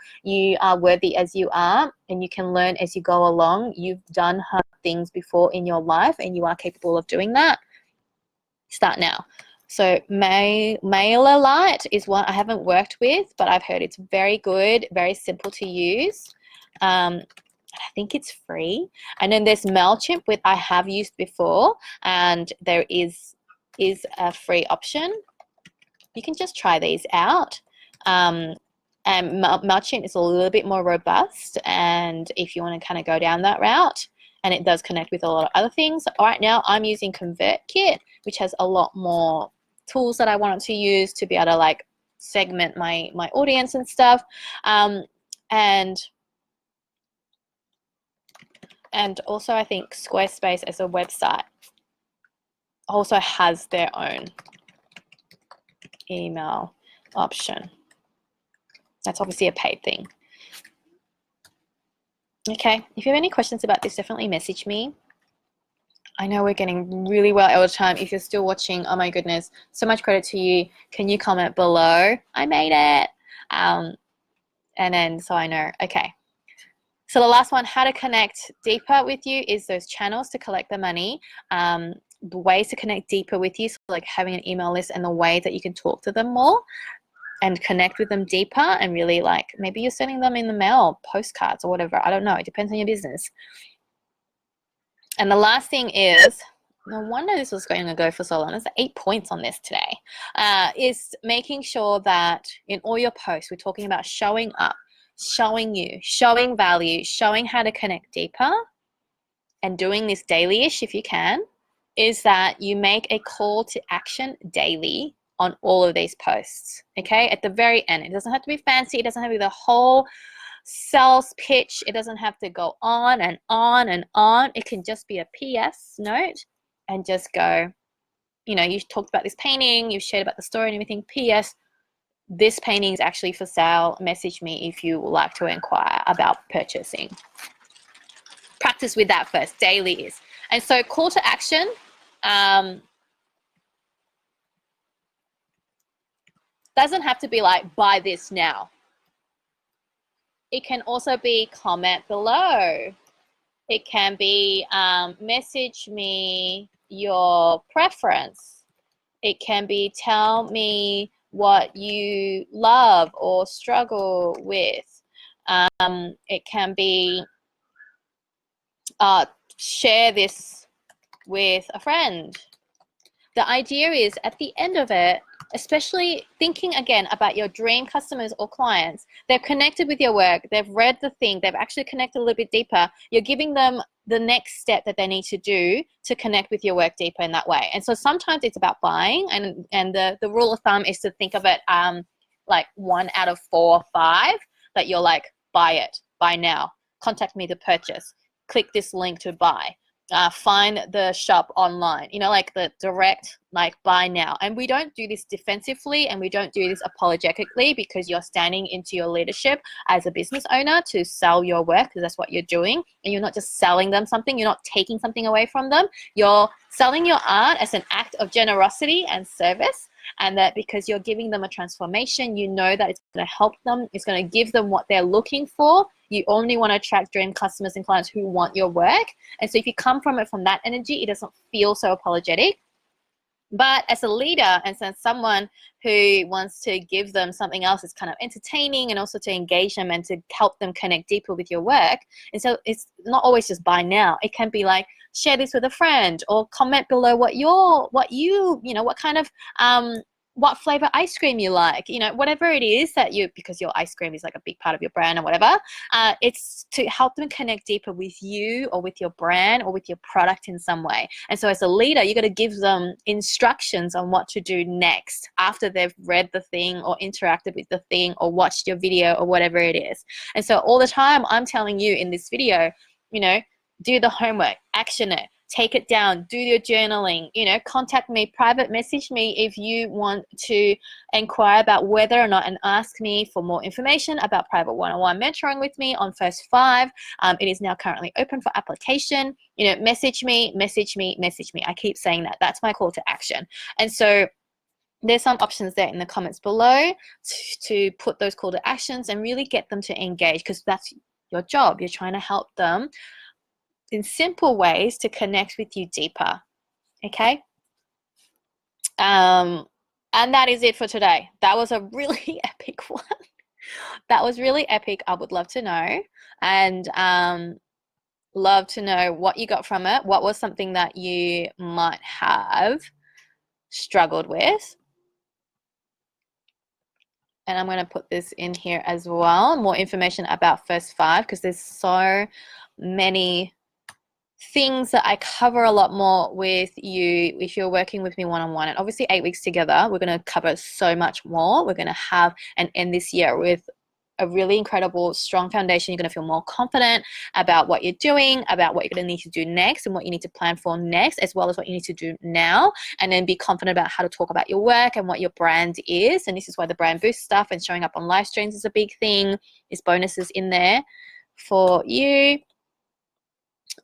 worthy as you are, and you can learn as you go along. You've done hard things before in your life and you are capable of doing that. Start now. So MailerLite is one I haven't worked with, but I've heard it's very good, very simple to use. I think it's free. And then there's MailChimp, which I have used before, and there is a free option. You can just try these out. And MailChimp is a little bit more robust, and if you want to kind of go down that route, and it does connect with a lot of other things. Right now I'm using ConvertKit, which has a lot more tools that I wanted to use to be able to like segment my audience and stuff. And also I think Squarespace as a website also has their own email option. That's obviously a paid thing. Okay, if you have any questions about this, definitely message me. I know we're getting really well all the time. If you're still watching, oh my goodness, so much credit to you. Can you comment below? I made it. And then so I know. Okay. So the last one, how to connect deeper with you, is those channels to collect the money. The ways to connect deeper with you, so like having an email list and the way that you can talk to them more and connect with them deeper, and really like maybe you're sending them in the mail, postcards or whatever. I don't know. It depends on your business. And the last thing is, no wonder this was going to go for so long. There's 8 points on this today. Is making sure that in all your posts, we're talking about showing up, showing you, showing value, showing how to connect deeper, and doing this daily-ish if you can, is that you make a call to action daily on all of these posts, okay? At the very end, it doesn't have to be fancy. It doesn't have to be the whole sales pitch. It doesn't have to go on and on and on. It can just be a PS note and just go, you know, you talked about this painting, you've shared about the story and everything. PS, this painting is actually for sale. Message me if you would like to inquire about purchasing. Practice with that first, daily is. And so call to action, doesn't have to be like, buy this now. It can also be comment below. It can be message me your preference. It can be tell me what you love or struggle with. It can be share this with a friend. The idea is at the end of it, especially thinking again about your dream customers or clients, they've connected with your work, they've read the thing, they've actually connected a little bit deeper. You're giving them the next step that they need to do to connect with your work deeper in that way. And so sometimes it's about buying, and the rule of thumb is to think of it like 1 out of 4 or 5 that you're like, buy it, buy now, contact me to purchase, click this link to buy. find the shop online, you know, like the direct, like buy now. And we don't do this defensively, and we don't do this apologetically, because you're standing into your leadership as a business owner to sell your work, because that's what you're doing. And you're not just selling them something, you're not taking something away from them. You're selling your art as an act of generosity and service. And that because you're giving them a transformation, you know that it's going to help them, it's going to give them what they're looking for. You only want to attract dream customers and clients who want your work. And so if you come from it from that energy, it doesn't feel so apologetic. But as a leader and as someone who wants to give them something else that's kind of entertaining, and also to engage them and to help them connect deeper with your work, and so it's not always just buy now. It can be like, share this with a friend, or comment below what kind of what flavor ice cream you like, you know, whatever it is that you, because your ice cream is like a big part of your brand or whatever. It's to help them connect deeper with you, or with your brand, or with your product in some way. And so as a leader, you got to give them instructions on what to do next after they've read the thing, or interacted with the thing, or watched your video, or whatever it is. And so all the time I'm telling you in this video, you know, do the homework, action it, take it down, do your journaling, you know, contact me, private message me if you want to inquire about whether or not, and ask me for more information about private one-on-one mentoring with me on First 5. It is now currently open for application. You know, message me, message me, message me. I keep saying that. That's my call to action. And so there's some options there in the comments below to put those call to actions and really get them to engage, because that's your job. You're trying to help them in simple ways to connect with you deeper. Okay. And that is it for today. That was a really epic one. That was really epic. I would love to know, and love to know what you got from it. What was something that you might have struggled with? And I'm going to put this in here as well, more information about First 5, because there's so many things that I cover a lot more with you if you're working with me one-on-one. And obviously 8 weeks together, we're going to cover so much more. We're going to have and end this year with a really incredible, strong foundation. You're going to feel more confident about what you're doing, about what you're going to need to do next, and what you need to plan for next, as well as what you need to do now. And then be confident about how to talk about your work and what your brand is. And this is why the brand boost stuff and showing up on live streams is a big thing. There's bonuses in there for you.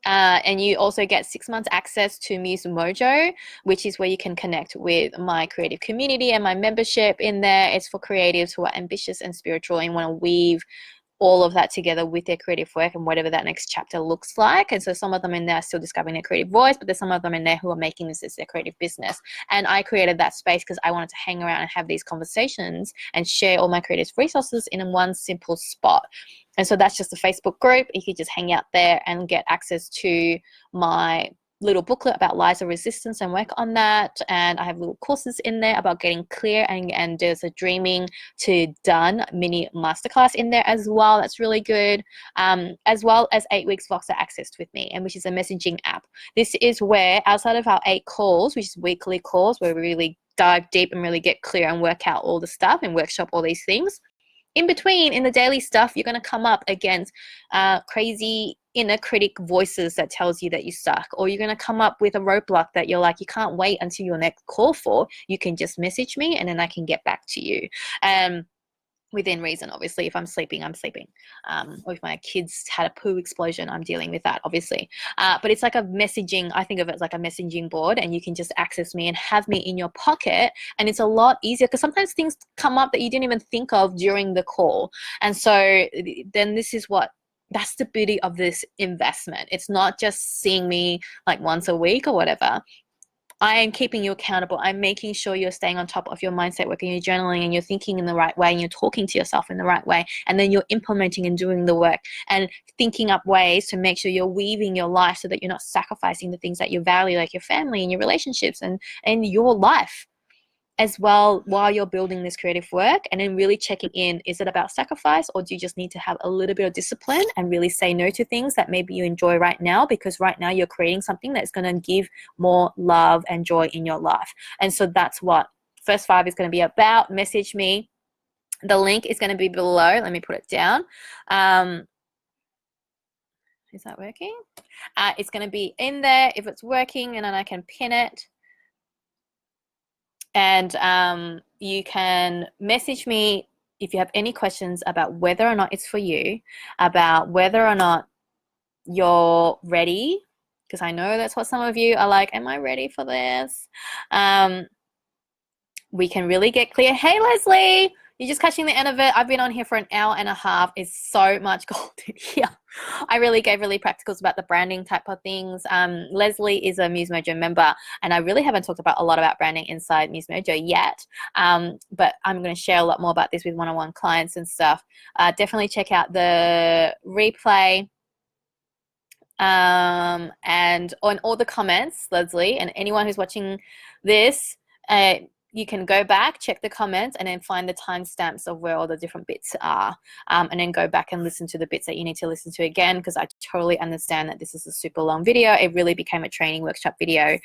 And you also get 6 months access to Muse Mojo, which is where you can connect with my creative community and my membership in there. It's for creatives who are ambitious and spiritual and want to weave all of that together with their creative work and whatever that next chapter looks like. And so some of them in there are still discovering their creative voice, but there's some of them in there who are making this as their creative business. And I created that space because I wanted to hang around and have these conversations and share all my creative resources in one simple spot. And so that's just a Facebook group. You could just hang out there and get access to my little booklet about lies of resistance and work on that. And I have little courses in there about getting clear, and there's a dreaming to done mini masterclass in there as well. That's really good. As well as 8 weeks Voxer access with me, and which is a messaging app. This is where, outside of our 8 calls, which is weekly calls, where we really dive deep and really get clear and work out all the stuff and workshop all these things. In between, in the daily stuff, you're going to come up against crazy inner critic voices that tells you that you suck, or you're going to come up with a roadblock that you're like, you can't wait until your next call for. You can just message me and then I can get back to you. Within reason, obviously. If I'm sleeping, I'm sleeping. Or if my kids had a poo explosion, I'm dealing with that, obviously. But it's like a messaging, I think of it as like a messaging board, and you can just access me and have me in your pocket. And it's a lot easier because sometimes things come up that you didn't even think of during the call. And so then that's the beauty of this investment. It's not just seeing me like once a week or whatever. I am keeping you accountable. I'm making sure you're staying on top of your mindset work and you're journaling and you're thinking in the right way and you're talking to yourself in the right way. And then you're implementing and doing the work and thinking up ways to make sure you're weaving your life so that you're not sacrificing the things that you value, like your family and your relationships and your life as well, while you're building this creative work. And then really checking in, is it about sacrifice, or do you just need to have a little bit of discipline and really say no to things that maybe you enjoy right now, because right now you're creating something that's going to give more love and joy in your life. And so that's what First 5 is going to be about. Message me. The link is going to be below. Let me put it down. Is that working? It's going to be in there if it's working, and then I can pin it. And you can message me if you have any questions about whether or not it's for you, about whether or not you're ready, because I know that's what some of you are like, am I ready for this? We can really get clear. Hey, Leslie, you're just catching the end of it. I've been on here for an hour and a half. It's so much gold in here. I really gave really practicals about the branding type of things. Leslie is a Muse Mojo member, and I really haven't talked about a lot about branding inside Muse Mojo yet, but I'm going to share a lot more about this with one-on-one clients and stuff. Definitely check out the replay. And on all the comments, Leslie, and anyone who's watching this, you can go back, check the comments, and then find the timestamps of where all the different bits are, and then go back and listen to the bits that you need to listen to again, because I totally understand that this is a super long video. It really became a training workshop video,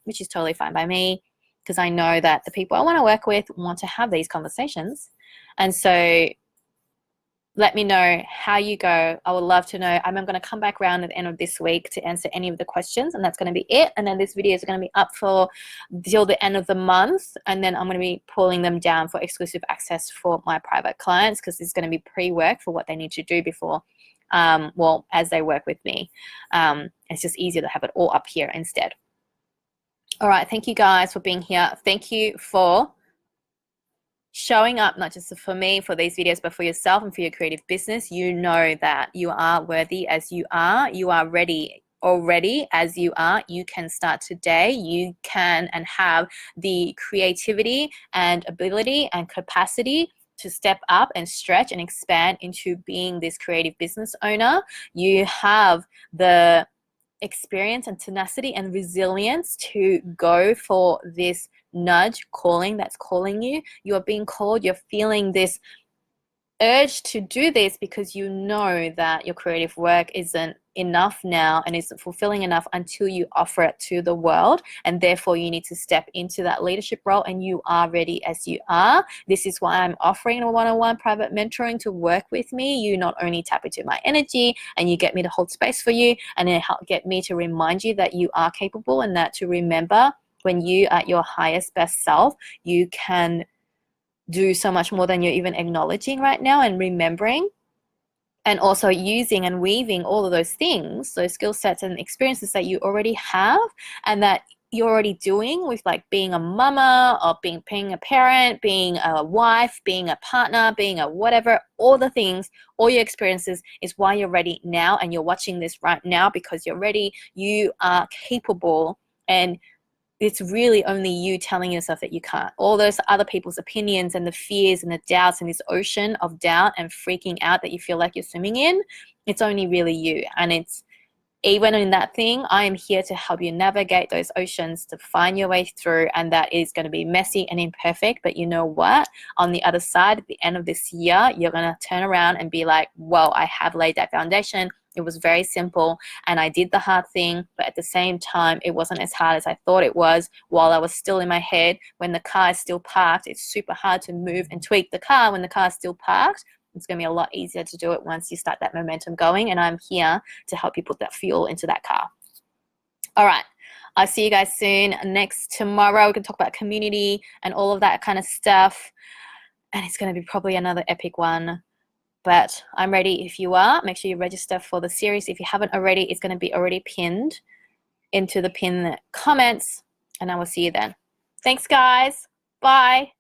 which is totally fine by me, because I know that the people I want to work with want to have these conversations. And so let me know how you go. I would love to know. I'm going to come back around at the end of this week to answer any of the questions, and that's going to be it. And then this video is going to be up for till the end of the month, and then I'm going to be pulling them down for exclusive access for my private clients, because this is going to be pre-work for what they need to do before, well, as they work with me. It's just easier to have it all up here instead. All right, thank you guys for being here. Thank you for showing up, not just for me, for these videos, but for yourself and for your creative business. You know that you are worthy as you are. You are ready already as you are. You can start today. You can and have the creativity and ability and capacity to step up and stretch and expand into being this creative business owner. You have the experience and tenacity and resilience to go for this nudge calling that's calling you. You are being called. You're feeling this urge to do this because you know that your creative work isn't enough now and isn't fulfilling enough until you offer it to the world, and therefore you need to step into that leadership role, and you are ready as you are. This is why I'm offering a one-on-one private mentoring to work with me. You not only tap into my energy and you get me to hold space for you, and then help get me to remind you that you are capable, and that to remember when you are at your highest best self, you can do so much more than you're even acknowledging right now and remembering, and also using and weaving all of those things, those skill sets and experiences that you already have and that you're already doing with, like being a mama or being a parent, being a wife, being a partner, being a whatever, all the things, all your experiences is why you're ready now, and you're watching this right now because you're ready. You are capable, and it's really only you telling yourself that you can't. All those other people's opinions and the fears and the doubts and this ocean of doubt and freaking out that you feel like you're swimming in, it's only really you. And it's even in that thing, I am here to help you navigate those oceans, to find your way through, and that is going to be messy and imperfect. But you know what? On the other side, at the end of this year, you're going to turn around and be like, whoa, I have laid that foundation. It was very simple, and I did the hard thing, but at the same time, it wasn't as hard as I thought it was while I was still in my head. When the car is still parked, it's super hard to move and tweak the car when the car is still parked. It's going to be a lot easier to do it once you start that momentum going, and I'm here to help you put that fuel into that car. All right. I'll see you guys soon. Tomorrow, we can talk about community and all of that kind of stuff, and it's going to be probably another epic one. But I'm ready if you are. Make sure you register for the series. If you haven't already, it's going to be already pinned into the pinned comments, and I will see you then. Thanks, guys. Bye.